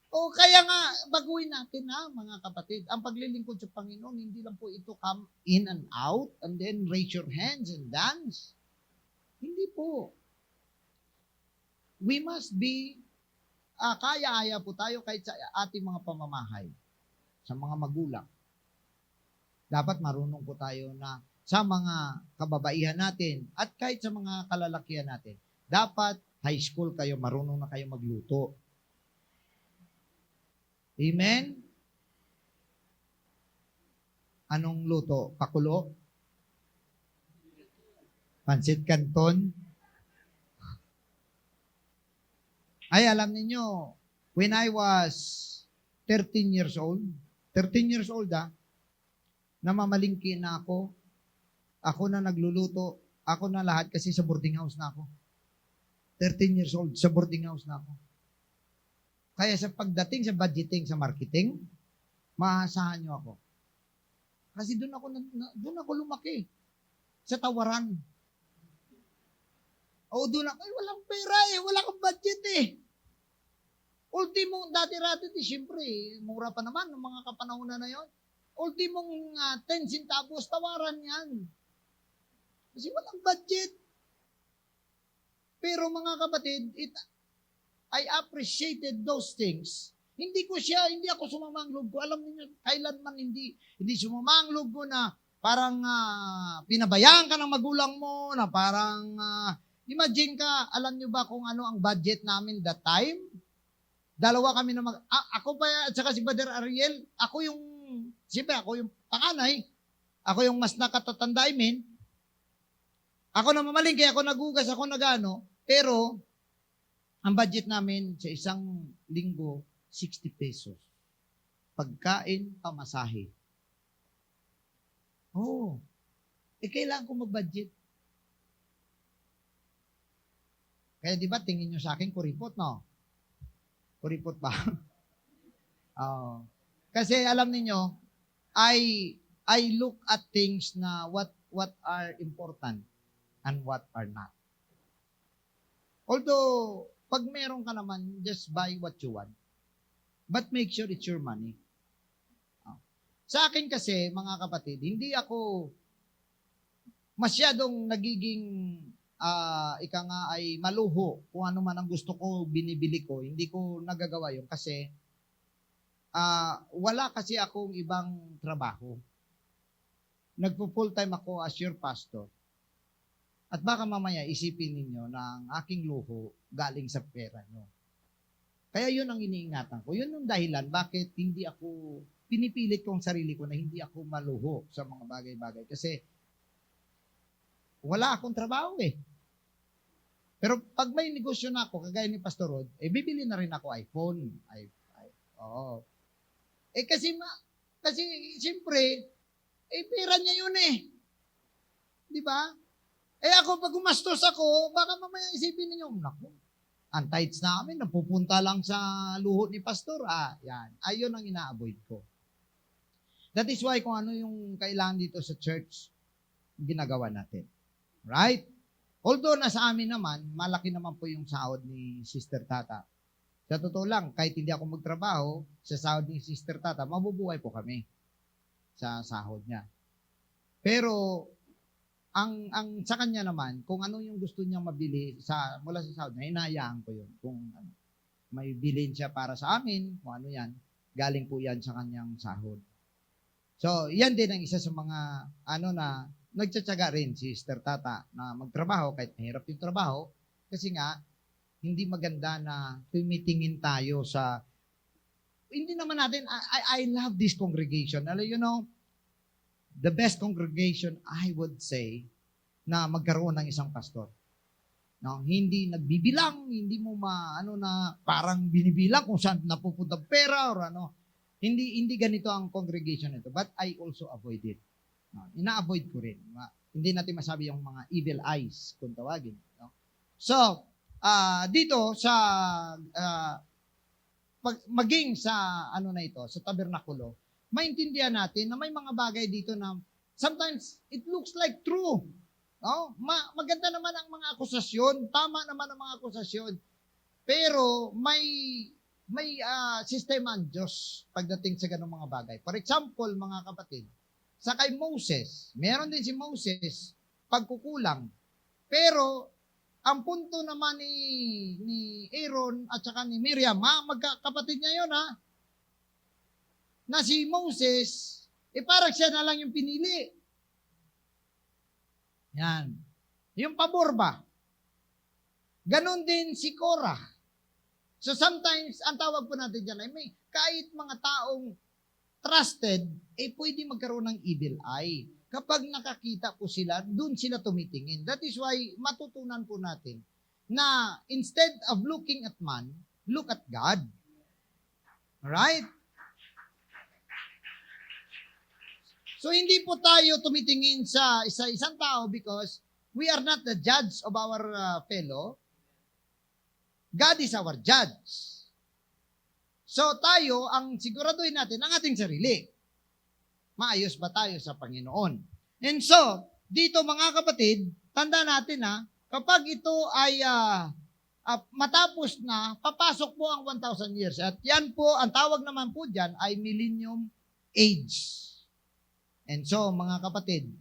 O kaya nga, baguhin natin na, mga kapatid. Ang paglilingkod sa Panginoon, hindi lang po ito come in and out and then raise your hands and dance. Hindi po. We must be, kaya-aya po tayo kahit sa ating mga pamamahay, sa mga magulang. Dapat marunong po tayo na sa mga kababaihan natin at kahit sa mga kalalakihan natin. Dapat high school kayo, marunong na kayo magluto. Amen? Anong luto? Pakulo? Pansit Canton? Ay, alam niyo, when I was 13 years old, namamalingki na ako na nagluluto, ako na lahat kasi sa boarding house na ako. 13 years old, sa boarding house na ako. Kaya sa pagdating sa budgeting, sa marketing, maasahan niyo ako. Kasi doon ako lumaki. Sa tawaran. O doon ako, walang pera wala kang budget Ultimong, dati-rati, siyempre, mura pa naman ng mga kapanahonan na yon. Ultimong 10 centavos, tawaran yan. Kasi walang budget. Pero mga kapatid, I appreciated those things. Hindi ako sumama ang loob ko. Alam niyo, kailanman hindi sumama ang loob ko na parang pinabayaan ka ng magulang mo, na parang, imagine ka, alam niyo ba kung ano ang budget namin that time? Dalawa kami na ako pa at saka si Brother Ariel, ako yung panganay, ako yung mas nakatatanda, ako na mamalingki, ako nagugas, ako nagano, pero ang budget namin sa isang linggo, 60 pesos. Pagkain, pamasahe. Kailangan ko mag-budget. Kaya di ba, tingin nyo sa akin, kuripot, no? Kuripot ba? Kasi alam niyo, I look at things na what are important and what are not. Although, pag meron ka naman, just buy what you want. But make sure it's your money. Sa akin kasi, mga kapatid, hindi ako masyadong nagiging, ay maluho. Kung ano man ang gusto ko, binibili ko. Hindi ko nagagawa yun kasi wala kasi akong ibang trabaho. Nagpo-full time ako as your pastor. At baka mamaya isipin ninyo na ang aking luho galing sa pera nyo. Kaya yun ang iniingatan ko. Yun ang dahilan bakit hindi ako, pinipilit ko ang sarili ko na hindi ako maluho sa mga bagay-bagay. Kasi wala akong trabaho Pero pag may negosyo na ako, kagaya ni Pastor Rod, bibili na rin ako iPhone. Oo. Kasi siyempre, pera niya yun Di ba? Ako, pag gumastos ako, baka mamaya isipin ninyo, naku, ang tithes namin, napupunta lang sa luho ni Pastor. Yan. Ayun ang ina-avoid ko. That is why kung ano yung kailangan dito sa church, ginagawa natin. Right? Although nasa amin naman, malaki naman po yung sahod ni Sister Tata. Sa totoo lang, kahit hindi ako magtrabaho, sa sahod ni Sister Tata, mabubuhay po kami sa sahod niya. Pero, ang sa kanya naman, kung ano yung gusto niyang mabili mula sa sahod niya, hinahayaan ko yun. Kung may bilhin siya para sa amin, kung ano yan, galing po yan sa kanyang sahod. So, yan din ang isa sa mga na nagtsatsaga rin si Sister Tata na magtrabaho kahit mahirap yung trabaho kasi nga hindi maganda na tumitingin tayo sa hindi naman natin I love this congregation. The best congregation I would say na magkaroon ng isang pastor. No, hindi nagbibilang, hindi mo na parang binibilang kung saan napupunta pera or Hindi ganito ang congregation nito. But I also avoid it. Ina-avoid ko rin. Hindi natin masabi yung mga evil eyes kung tawagin. No? So, dito sa maging sa sa tabernakulo, maintindihan natin na may mga bagay dito na sometimes it looks like true. No? Maganda naman ang mga akusasyon, tama naman ang mga akusasyon. Pero may may sistema ang Diyos pagdating sa ganung mga bagay. For example, mga kapatid, sa kay Moses, meron din si Moses pagkukulang. Pero ang punto naman ni Aaron at saka ni Miriam, magkakapatid niya yun, na si Moses, parang siya na lang yung pinili. Yan. Yung pabor ba? Ganon din si Korah. So sometimes, ang tawag po natin dyan ay may kahit mga taong trusted, pwede magkaroon ng evil eye. Kapag nakakita po sila, dun sila tumitingin. That is why matutunan po natin na instead of looking at man, look at God. Alright? So hindi po tayo tumitingin sa isang tao because we are not the judge of our fellow. God is our judge. So tayo, ang siguraduhin natin ang ating sarili. Maayos ba tayo sa Panginoon? And so, dito mga kapatid, tanda natin kapag ito ay matapos na, papasok po ang 1,000 years. At yan po, ang tawag naman po dyan ay Millennium Age. And so, mga kapatid,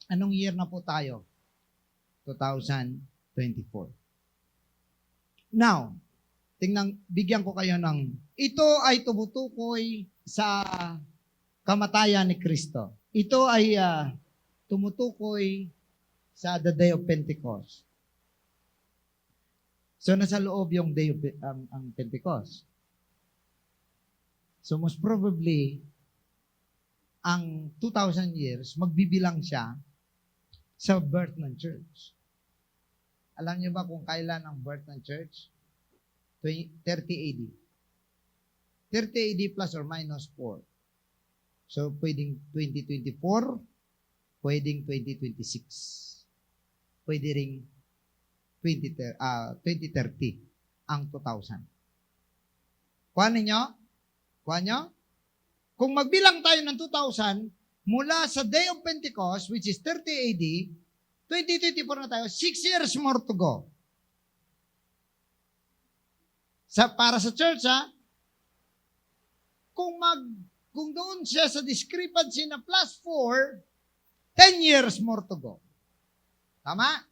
anong year na po tayo? 2024. Now, bigyan ko kayo ng, ito ay tumutukoy sa kamatayan ni Kristo. Ito ay tumutukoy sa the day of Pentecost. So, nasa loob yung day of ang Pentecost. So, most probably, ang 2,000 years, magbibilang siya sa birth ng church. Alam niyo ba kung kailan ang birth ng church? 30 AD. 30 AD plus or minus 4. So, pwedeng 2024, pwedeng 2026. Pwede ring 2030 ang 2,000. Kuha ninyo? Kuha nyo? Kung magbilang tayo ng 2,000, mula sa Day of Pentecost, which is 30 AD, 2024 na tayo, 6 years more to go. Para sa church, kung doon siya sa discrepancy na plus 4, 10 years more to go. Tama?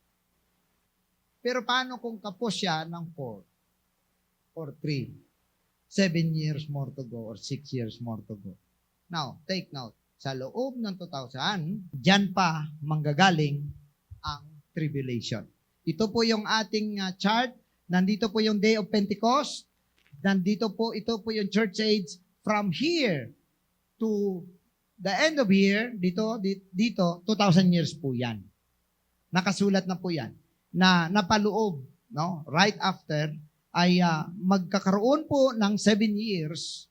Pero paano kung kapos siya ng 4 or 3? 7 years more to go or 6 years more to go. Now, take note. Sa loob ng 2,000, dyan pa manggagaling ang tribulation. Ito po yung ating chart. Nandito po yung Day of Pentecost. Ito po yung church age from here to the end of here. Dito, 2,000 years po yan. Nakasulat na po yan. Na napaloob, no? Right after, ay magkakaroon po ng 7 years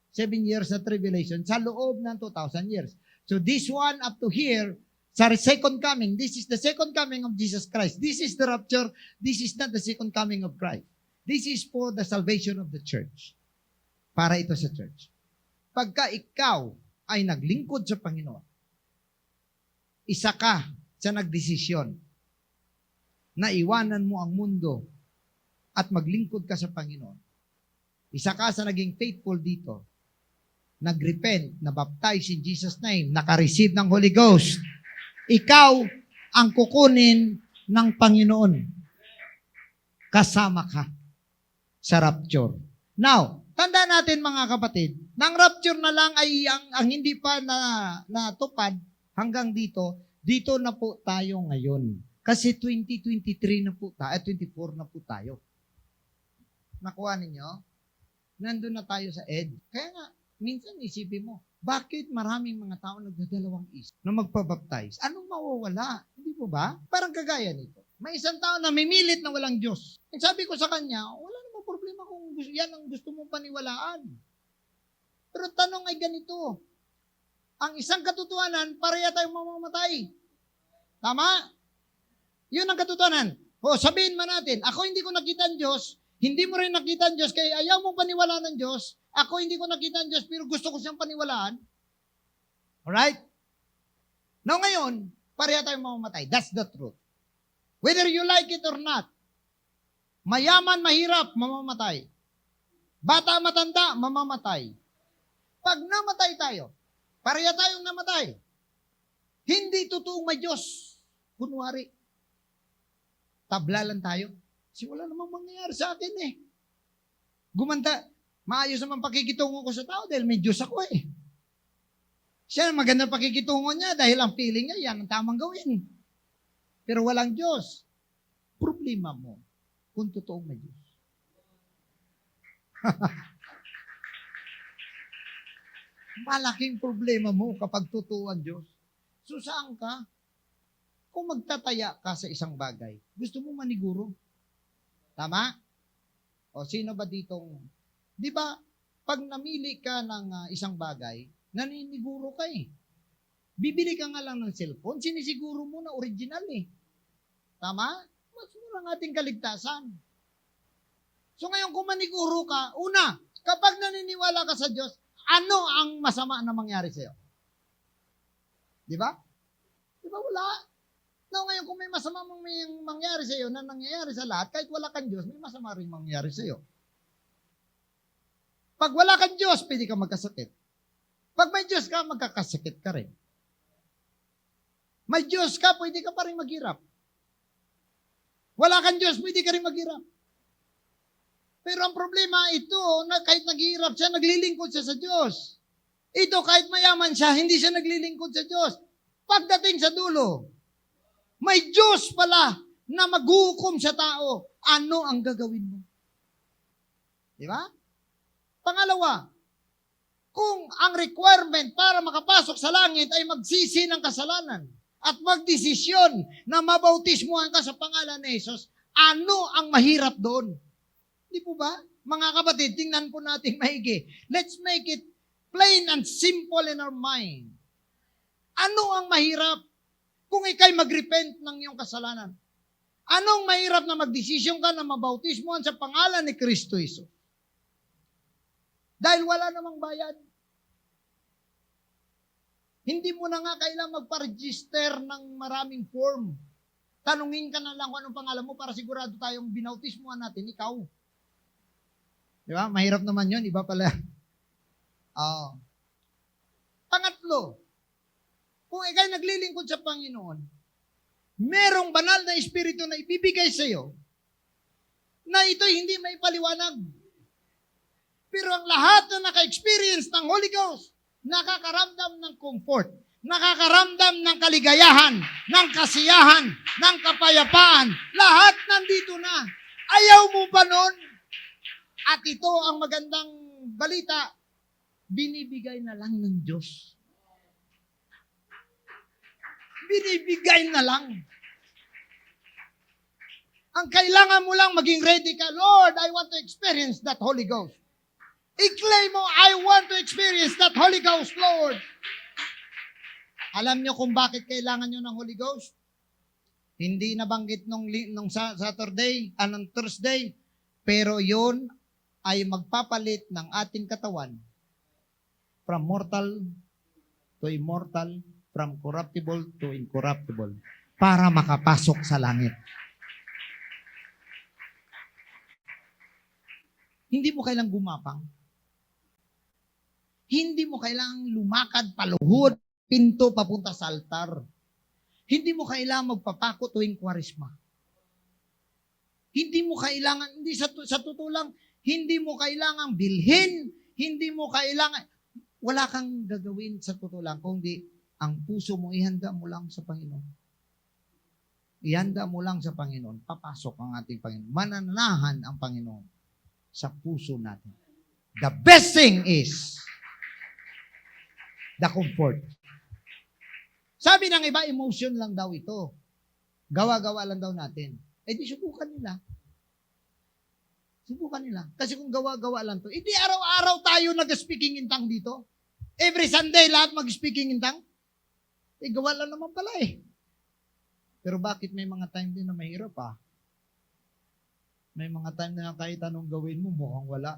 na tribulation sa loob ng 2,000 years. So this one up to here, sa second coming, this is the second coming of Jesus Christ. This is the rapture. This is not the second coming of Christ. This is for the salvation of the church. Para ito sa church. Pagka ikaw ay naglingkod sa Panginoon, isa ka sa nagdesisyon na iwanan mo ang mundo at maglingkod ka sa Panginoon. Isa ka sa naging faithful dito, nagrepent, nabaptize in Jesus' name, nakareceive ng Holy Ghost. Ikaw ang kukunin ng Panginoon. Kasama ka sa rapture. Now, tanda natin mga kapatid, nang rapture na lang ay ang hindi pa natupad hanggang dito na po tayo ngayon. Kasi 2023 na po tayo, 24 na po tayo. Nakuha ninyo? Nandun na tayo sa edge. Kaya nga, minsan isipin mo, bakit maraming mga tao nagdadalawang isip na magpabaptize? Anong mawawala? Hindi po ba? Parang kagaya nito. May isang tao na mimilit na walang Diyos. And sabi ko sa kanya, wala namang problema kung yan ang gusto mong paniwalaan. Pero tanong ay ganito, ang isang katotohanan, pareha tayong mamamatay. Tama? Yun ang katotohanan. O sabihin man natin, ako hindi ko nakita ang Diyos, hindi mo rin nakita ang Diyos, kaya ayaw mong paniwalaan ng Diyos, ako hindi ko nakita ang Diyos, pero gusto ko siyang paniwalaan. Alright? Now ngayon, pareha tayong mamamatay. That's the truth. Whether you like it or not, mayaman, mahirap, mamamatay. Bata, matanda, mamamatay. Pag namatay tayo, pareha tayong namatay. Hindi totoong may Diyos. Kunwari, tabla lang tayo. Kasi wala namang mangyayari sa akin eh. Gumanda, maayos naman pakikitungo ko sa tao dahil may Diyos ako eh. Siya, maganda pakikitungo niya dahil ang feeling niya, yan ang tamang gawin. Pero walang Diyos. Problema mo kung totoong may Diyos. Malaking problema mo kapag totoo ang Diyos. So saan ka? Kung magtataya ka sa isang bagay, gusto mo maniguro. Tama? O sino ba ditong, di ba, pag namili ka ng isang bagay, naniniguro ka eh. Bibili ka nga lang ng cellphone, sinisiguro mo na original eh. Tama? Mas mura ang ating kaligtasan. So ngayon kung maniguro ka, una, kapag naniniwala ka sa Diyos, ano ang masama na mangyari sa'yo? Di ba? Di ba wala? No, ngayon kung may masama mangyari sa'yo na nangyayari sa lahat, kahit wala kang Diyos, may masama rin mangyari sa'yo. Pag wala kang Diyos, pwede ka magkasakit. Pag may Diyos ka, magkakasakit ka rin. May Diyos ka, pwede ka pa rin maghirap. Wala kang Diyos, pwede ka rin maghirap. Pero ang problema ito, na kahit naghihirap siya, naglilingkod siya sa Diyos. Ito, kahit mayaman siya, hindi siya naglilingkod sa Diyos. Pagdating sa dulo, may Diyos pala na maghukom sa tao. Ano ang gagawin mo? Di ba? Pangalawa, kung ang requirement para makapasok sa langit ay magsisi ng kasalanan at magdesisyon na mabautismuhan ka sa pangalan ni Jesus, ano ang mahirap doon? Di po ba? Mga kapatid, tingnan po natin maigi. Let's make it plain and simple in our mind. Ano ang mahirap kung ikay mag-repent ng iyong kasalanan? Anong mahirap na magdesisyon ka na mabautismuhan sa pangalan ni Kristo Jesus? Dahil wala namang bayad. Hindi mo na nga kailangang magpa-register ng maraming form. Tanungin ka na lang kung anong pangalan mo para sigurado tayong binautismuhan natin, ikaw. Di ba? Mahirap naman yun. Iba pala. Pangatlo, kung ikay naglilingkod sa Panginoon, merong banal na espiritu na ibibigay sa iyo na ito'y hindi may paliwanag. Pero ang lahat na naka-experience ng Holy Ghost, nakakaramdam ng comfort, nakakaramdam ng kaligayahan, ng kasiyahan, ng kapayapaan. Lahat nandito na. Ayaw mo ba nun? At ito ang magandang balita, binibigay na lang ng Diyos. Binibigay na lang. Ang kailangan mo lang maging ready ka, Lord, I want to experience that Holy Ghost. I-claim mo, I want to experience that Holy Ghost, Lord. Alam nyo kung bakit kailangan nyo ng Holy Ghost? Hindi nabanggit nung Saturday, anong Thursday, pero yon ay magpapalit ng ating katawan from mortal to immortal, from corruptible to incorruptible, para makapasok sa langit. Hindi mo kailangang gumapang. Hindi mo kailangang lumakad paluhod, pinto papunta sa altar. Hindi mo kailangang magpapako tuwing kwarisma. Hindi mo kailangan, hindi sa totoo lang, hindi mo kailangang bilhin, hindi mo kailangan, wala kang gagawin sa totoo lang, kundi ang puso mo, ihanda mo lang sa Panginoon. Ihanda mo lang sa Panginoon, papasok ang ating Panginoon. Mananahan ang Panginoon sa puso natin. The best thing is the comfort. Sabi ng iba, emotion lang daw ito. Gawa-gawa lang daw natin. Eh di subukan nila. Subukan nila. Kasi kung gawa-gawa lang to, hindi araw-araw tayo nag-speaking in tongue dito. Every Sunday, lahat mag-speaking in tongue. Eh, gawa lang naman pala eh. Pero bakit may mga time din na mahirap ah? May mga time na kahit anong gawin mo, mukhang wala.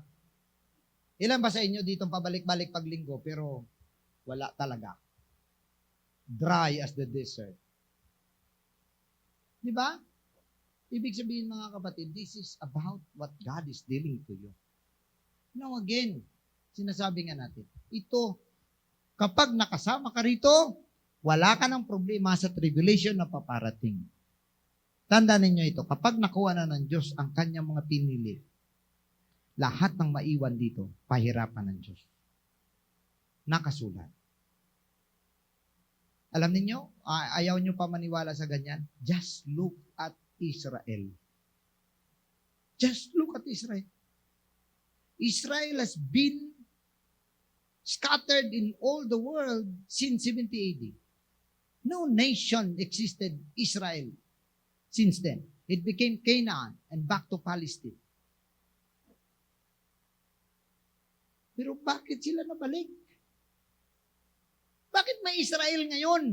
Ilan ba sa inyo dito pabalik-balik paglinggo, pero wala talaga. Dry as the desert. Di ba? Ibig sabihin mga kapatid, this is about what God is dealing to you. Now again, sinasabi nga natin, ito, kapag nakasama ka rito, wala ka ng problema sa tribulation na paparating. Tandaan ninyo ito, kapag nakuha na ng Diyos ang kanyang mga pinili, lahat ng maiwan dito, pahirapan ng Diyos. Nakasulat. Alam niyo, ayaw nyo pa maniwala sa ganyan? Just look at Israel. Just look at Israel. Israel has been scattered in all the world since 70 AD. No nation existed Israel since then. It became Canaan and back to Palestine. Pero bakit sila nabalik? Bakit may Israel ngayon?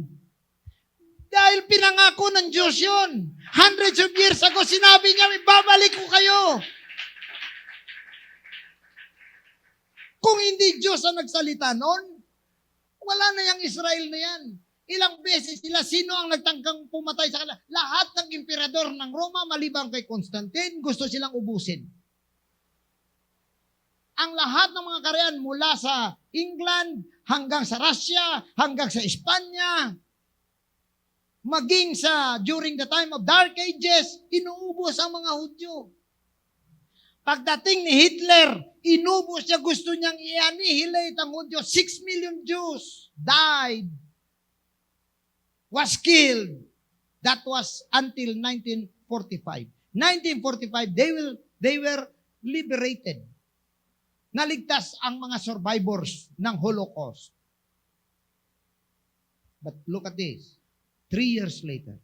Dahil pinangako ng Diyos yun. Hundreds of years ago, sinabi niya, ibabalik ko kayo. Kung hindi Diyos ang nagsalita noon, wala na yung Israel na yan. Ilang beses sila, sino ang nagtangkang pumatay sa kanila? Lahat ng emperador ng Roma, malibang kay Constantine, gusto silang ubusin. Ang lahat ng mga karyan mula sa England, hanggang sa Russia, hanggang sa Espanya, maging sa during the time of Dark Ages, inuubos ang mga Hudyo. Pagdating ni Hitler, inubos niya, gusto niyang i-annihilate ang Hudyo. 6 million Jews died, was killed. That was until 1945. 1945, they were liberated. Naligtas ang mga survivors ng Holocaust. But look at this. 3 years later,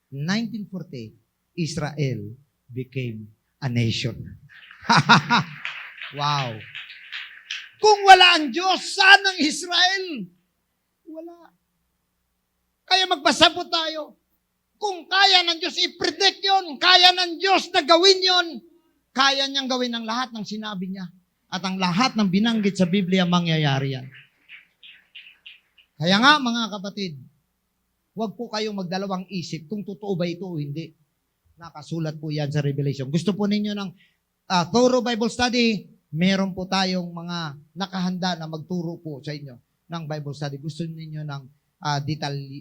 1948, Israel became a nation. Wow. Kung wala ang Diyos, saan ang Israel? Wala. Kaya magbasabot tayo. Kung kaya ng Diyos i-predict yun, kaya ng Diyos na gawin yun, kaya niyang gawin ang lahat ng sinabi niya. At ang lahat ng binanggit sa Biblia, mangyayari yan. Kaya nga, mga kapatid, huwag po kayong magdalawang isip kung totoo ba ito o hindi. Nakasulat po yan sa Revelation. Gusto po ninyo ng thorough Bible study, meron po tayong mga nakahanda na magturo po sa inyo ng Bible study. Gusto ninyo ng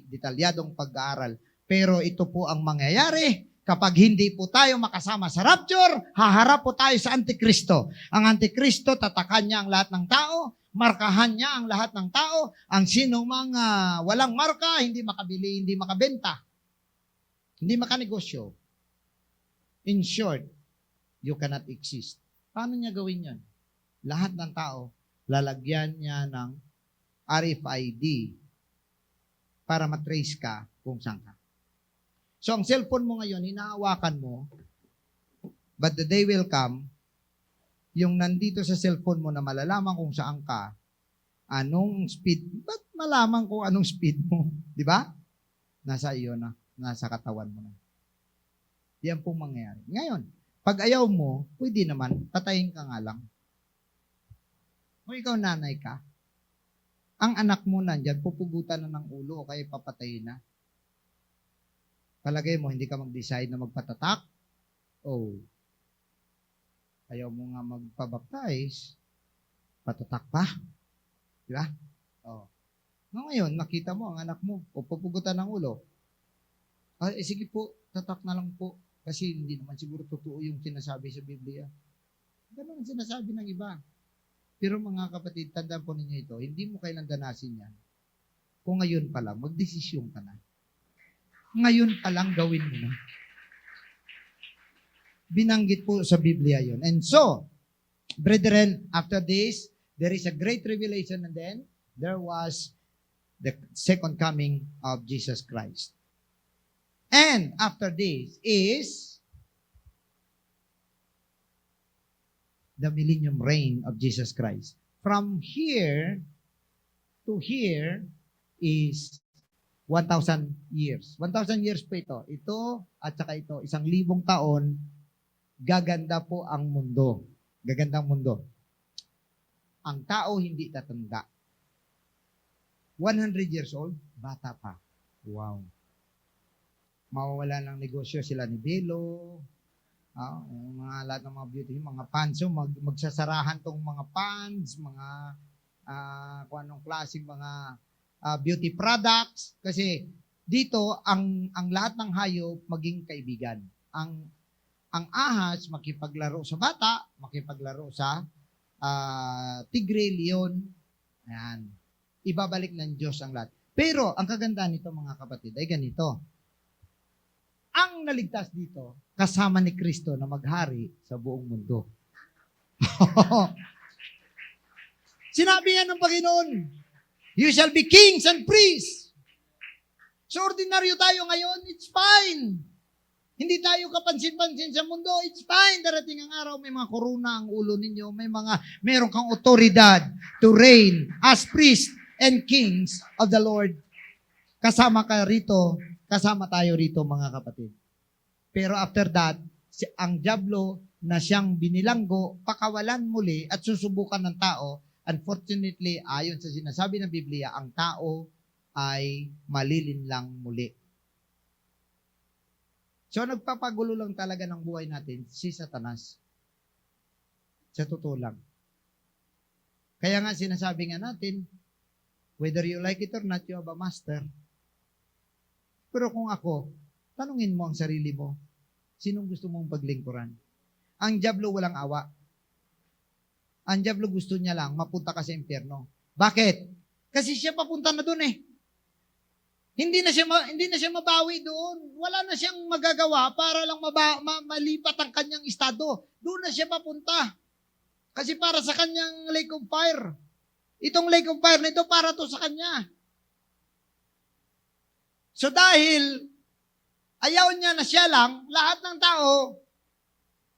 detalyadong pag-aaral. Pero ito po ang mangyayari kapag hindi po tayo makasama sa rapture, haharap po tayo sa Antikristo. Ang Antikristo, tatakan niya ang lahat ng tao, markahan niya ang lahat ng tao, ang sino mga walang marka, hindi makabili, hindi makabenta, hindi makanegosyo. In short, you cannot exist. Paano niya gawin yan? Lahat ng tao, lalagyan niya ng RFID para matrace ka kung saan ka. So, ang cellphone mo ngayon, hinahawakan mo, but the day will come, yung nandito sa cellphone mo na malalaman kung saan ka, anong speed, ba't malaman kung anong speed mo? Di ba? Nasa iyo na, nasa katawan mo na. Yan pong mangyayari. Ngayon, pag ayaw mo, pwede naman, patayin ka nga lang. Kung ikaw nanay ka, ang anak mo nandyan, pupugutan na ng ulo o kaya papatayin na. Palagay mo, hindi ka mag-decide na magpatatak? Oh. Ayaw mo nga magpabaptize, patatak pa. Di ba? Oh. Ngayon, nakita mo ang anak mo, o pupugutan ng ulo. Sige po, tatak na lang po. Kasi hindi naman siguro totoo yung sinasabi sa Biblia. Ganun ang sinasabi ng iba. Pero mga kapatid, tandaan po ninyo ito, hindi mo kailan danasin yan. Kung ngayon pa lang, magdesisyon ka na. Ngayon pa lang gawin mo na. Binanggit po sa Biblia yon. And so, brethren, after this, there is a great revelation and then there was the second coming of Jesus Christ. And after this is the millennium reign of Jesus Christ. From here to here is 1,000 years. 1,000 years po ito. Ito at saka ito, 1,000 taon, gaganda po ang mundo. Gagandang mundo. Ang tao hindi tatanda. 100 years old, bata pa. Wow. Mawawala ng negosyo sila ni Belo, Yung mga lahat ng mga beauty, mga pants, so magsasarahan tong mga pants, mga kung anong klaseng mga beauty products kasi dito ang lahat ng hayop maging kaibigan. Ang ahas makipaglaro sa bata, makipaglaro sa tigre, leon. Ayan. Ibabalik ng Diyos ang lahat. Pero ang kagandahan nito mga kapatid ay ganito. Ang naligtas dito, kasama ni Kristo na maghari sa buong mundo. Sinabi yan ng Panginoon, you shall be kings and priests. So ordinaryo tayo ngayon, it's fine. Hindi tayo kapansin-pansin sa mundo, it's fine. Darating ang araw, may mga korona ang ulo ninyo, meron kang otoridad to reign as priests and kings of the Lord. Kasama ka rito, kasama tayo rito mga kapatid. Pero after that, ang dyablo na siyang binilanggo, pakawalan muli at susubukan ng tao. Unfortunately, ayon sa sinasabi ng Biblia, ang tao ay malilinlang muli. So, nagpapagulo lang talaga ng buhay natin si Satanas. Sa totoo lang. Kaya nga sinasabi nga natin, whether you like it or not, you have a master. Pero kung ako, tanungin mo ang sarili mo, sinong gusto mong paglingkuran? Ang dyablo walang awa. Ang dyablo gusto niya lang, mapunta ka sa impyerno. Bakit? Kasi siya papunta na doon eh. Hindi na siya mabawi doon. Wala na siyang magagawa para lang malipat ang kanyang estado. Doon na siya papunta. Kasi para sa kanyang lake of fire. Itong lake of fire na ito para to sa kanya. So dahil ayaw niya na siya lang, lahat ng tao,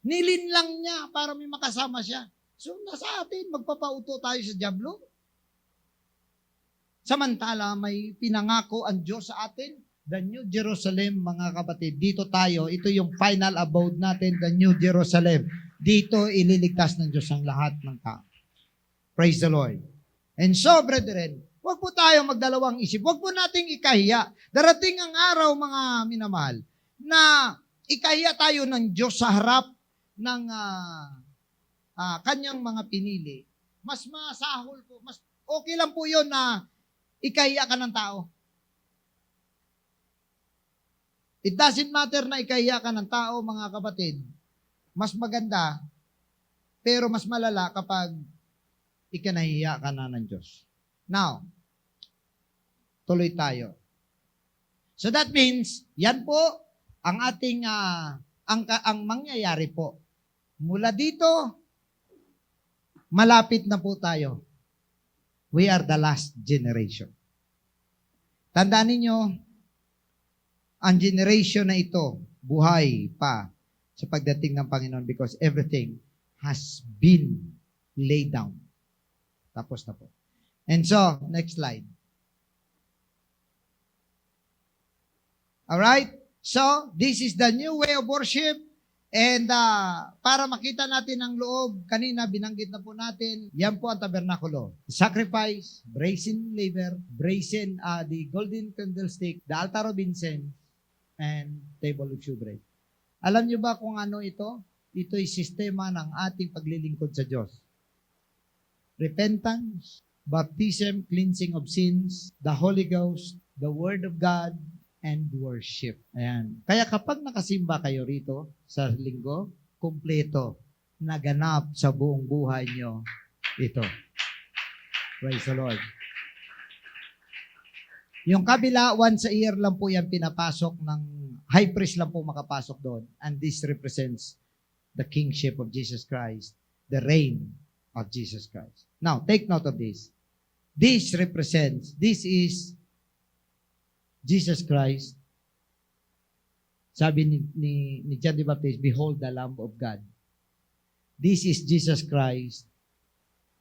nilinlang niya para may makasama siya. So nasa atin, magpapauto tayo sa dyablo. Samantala, may pinangako ang Diyos sa atin, the New Jerusalem, mga kapatid. Dito tayo, ito yung final abode natin, the New Jerusalem. Dito, ililigtas ng Diyos ang lahat ng tao. Praise the Lord. And so, brethren, huwag po tayo magdalawang isip. Huwag po nating ikahiya. Darating ang araw, mga minamahal, na ikahiya tayo ng Diyos sa harap ng kanyang mga pinili. Mas masahol po, mas okay lang po yun na ikahiya ka ng tao. It doesn't matter na ikahiya ka ng tao, mga kapatid. Mas maganda, pero mas malala kapag ikanahiya ka na ng Diyos. Now, tuloy tayo. So that means, yan po ang ating, ang mangyayari po. Mula dito, malapit na po tayo. We are the last generation. Tandaan ninyo, ang generation na ito, buhay pa sa pagdating ng Panginoon because everything has been laid down. Tapos na po. And so, next slide. Alright? So, this is the new way of worship. And para makita natin ang loob, kanina binanggit na po natin, yan po ang tabernakulo. Sacrifice, brazen laver, brazen, the golden candlestick, the altar of incense, and table of shewbread. Alam nyo ba kung ano ito? Ito'y sistema ng ating paglilingkod sa Diyos. Repentance, baptism, cleansing of sins, the Holy Ghost, the Word of God, and worship. Ayan. Kaya kapag nakasimba kayo rito sa linggo, kumpleto, naganap sa buong buhay nyo ito. Praise the Lord. Yung kabila, once a year lang po yan pinapasok ng high priest lang po makapasok doon. And this represents the kingship of Jesus Christ, the reign of Jesus Christ. Now, take note of this. This is Jesus Christ. Sabi ni John the Baptist, behold the Lamb of God. This is Jesus Christ,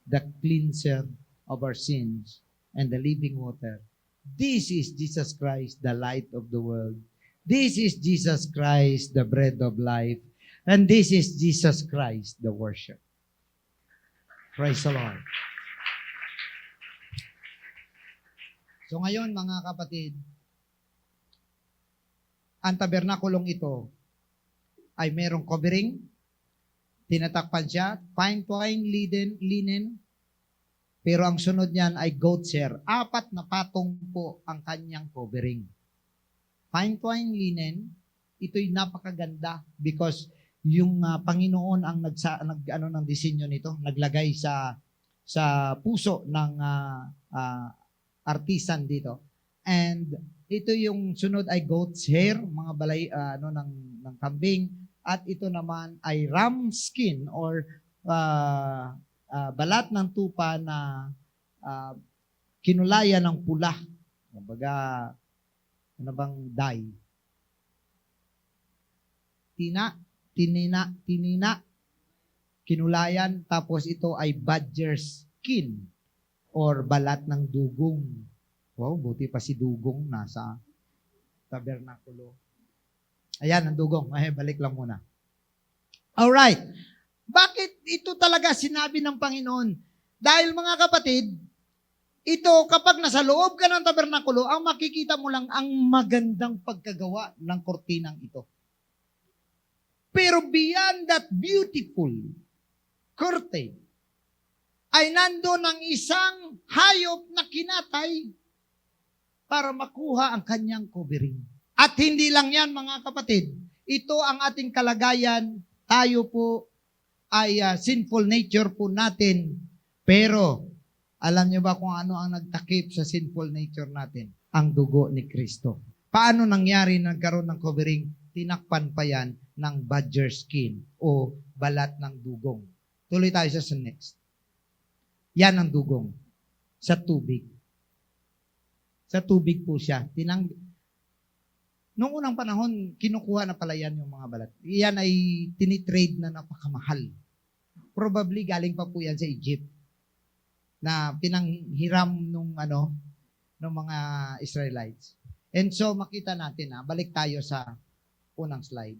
the cleanser of our sins and the living water. This is Jesus Christ, the light of the world. This is Jesus Christ, the bread of life. And this is Jesus Christ, the worship. Praise the Lord. So ngayon, mga kapatid, ang tabernakulong ito, ay merong covering, tinatakpan siya, fine twine linen, pero ang sunod niyan ay goat's hair. 4 na patong po ang kanyang covering. Fine twine linen, ito'y napakaganda because yung Panginoon ang ng disenyo nito, naglagay sa puso ng artisan dito. And ito yung sunod ay goat's hair, mga balay ng kambing, at ito naman ay ram skin or balat ng tupa na kinulayan ng pula. Kumbaga, ano bang dye? Tinina, kinulayan, tapos ito ay badger skin or balat ng dugong. Wow, buti pa si dugong nasa tabernakulo. Ayan, ang dugong. Ay, balik lang muna. Alright. Bakit ito talaga sinabi ng Panginoon? Dahil mga kapatid, ito kapag nasa loob ka ng tabernakulo, ang makikita mo lang ang magandang pagkagawa ng kortinang ito. Pero beyond that beautiful curtain, ay nandoon ang isang hayop na kinatay para makuha ang kanyang covering. At hindi lang yan, mga kapatid. Ito ang ating kalagayan. Tayo po ay sinful nature po natin. Pero, alam niyo ba kung ano ang nagtakip sa sinful nature natin? Ang dugo ni Kristo. Paano nangyari nagkaroon ng covering? Tinakpan pa yan ng badger skin o balat ng dugong. Tuloy tayo sa next. Yan ang dugong. Sa tubig. Sa tubig po siya. Noong unang panahon, kinukuha na pala yan yung mga balat. Yan ay tinitrade na napakamahal. Probably galing pa po yan sa Egypt na pinanghiram nung mga Israelites. And so makita natin balik tayo sa unang slide.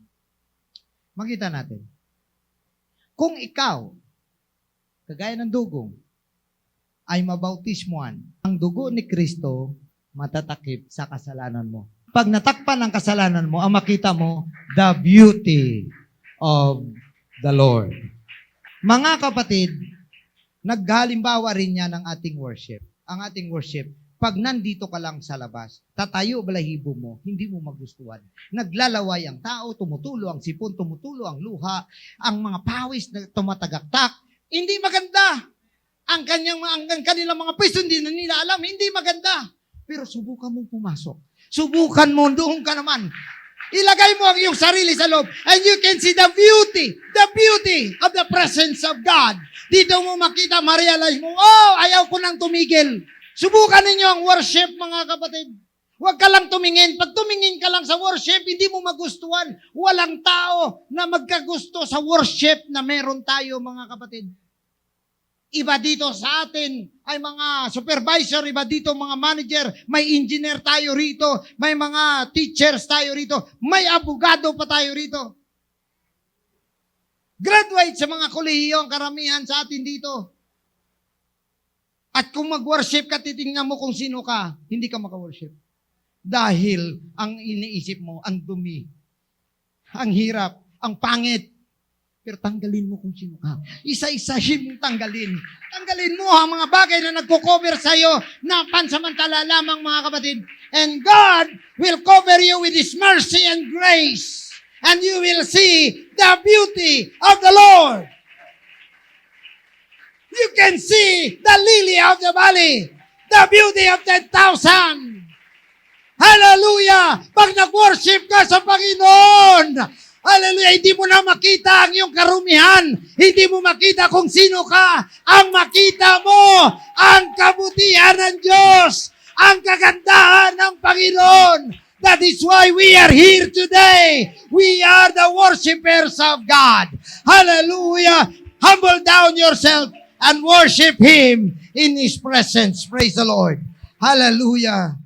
Makita natin. Kung ikaw, kagaya ng dugong, ay mabautismuhan, ang dugo ni Kristo matatakip sa kasalanan mo. Pag natakpan ang kasalanan mo, ang makita mo, the beauty of the Lord. Mga kapatid, naghalimbawa rin yan ng ating worship. Ang ating worship, pag nandito ka lang sa labas, tatayo balahibo mo, hindi mo magustuhan. Naglalaway ang tao, tumutulo ang sipon, tumutulo ang luha, ang mga pawis na tumatagaktak. Hindi maganda. Ang kanilang mga pwesto, hindi na nila alam, hindi maganda. Pero subukan mong pumasok. Subukan mo, doon ka naman. Ilagay mo ang iyong sarili sa loob and you can see the beauty of the presence of God. Dito mo makita, ma-realize mo, ayaw ko nang tumigil. Subukan ninyo ang worship, mga kapatid. Huwag ka lang tumingin. Pag tumingin ka lang sa worship, hindi mo magustuhan. Walang tao na magkagusto sa worship na meron tayo, mga kapatid. Iba dito sa atin ay mga supervisor, iba dito mga manager, may engineer tayo rito, may mga teachers tayo rito, may abogado pa tayo rito. Graduate sa mga kolehiyo ang karamihan sa atin dito. At kung mag-worship ka, titingnan mo kung sino ka, hindi ka maka-worship. Dahil ang iniisip mo, ang dumi, ang hirap, ang pangit. Pero tanggalin mo kung sino ka. Isa-isahin mong tanggalin. Tanggalin mo ang mga bagay na nagko-cover sa'yo na pansamantala lamang, mga kapatid. And God will cover you with His mercy and grace. And you will see the beauty of the Lord. You can see the lily of the valley. The beauty of 10,000. Hallelujah! Pag nag-worship ka sa Panginoon, hallelujah! Hindi mo na makita ang iyong karumihan. Hindi mo makita kung sino ka. Ang makita mo, ang kabutihan ng Diyos. Ang kagandahan ng Panginoon. That is why we are here today. We are the worshipers of God. Hallelujah! Humble down yourself and worship Him in His presence. Praise the Lord. Hallelujah!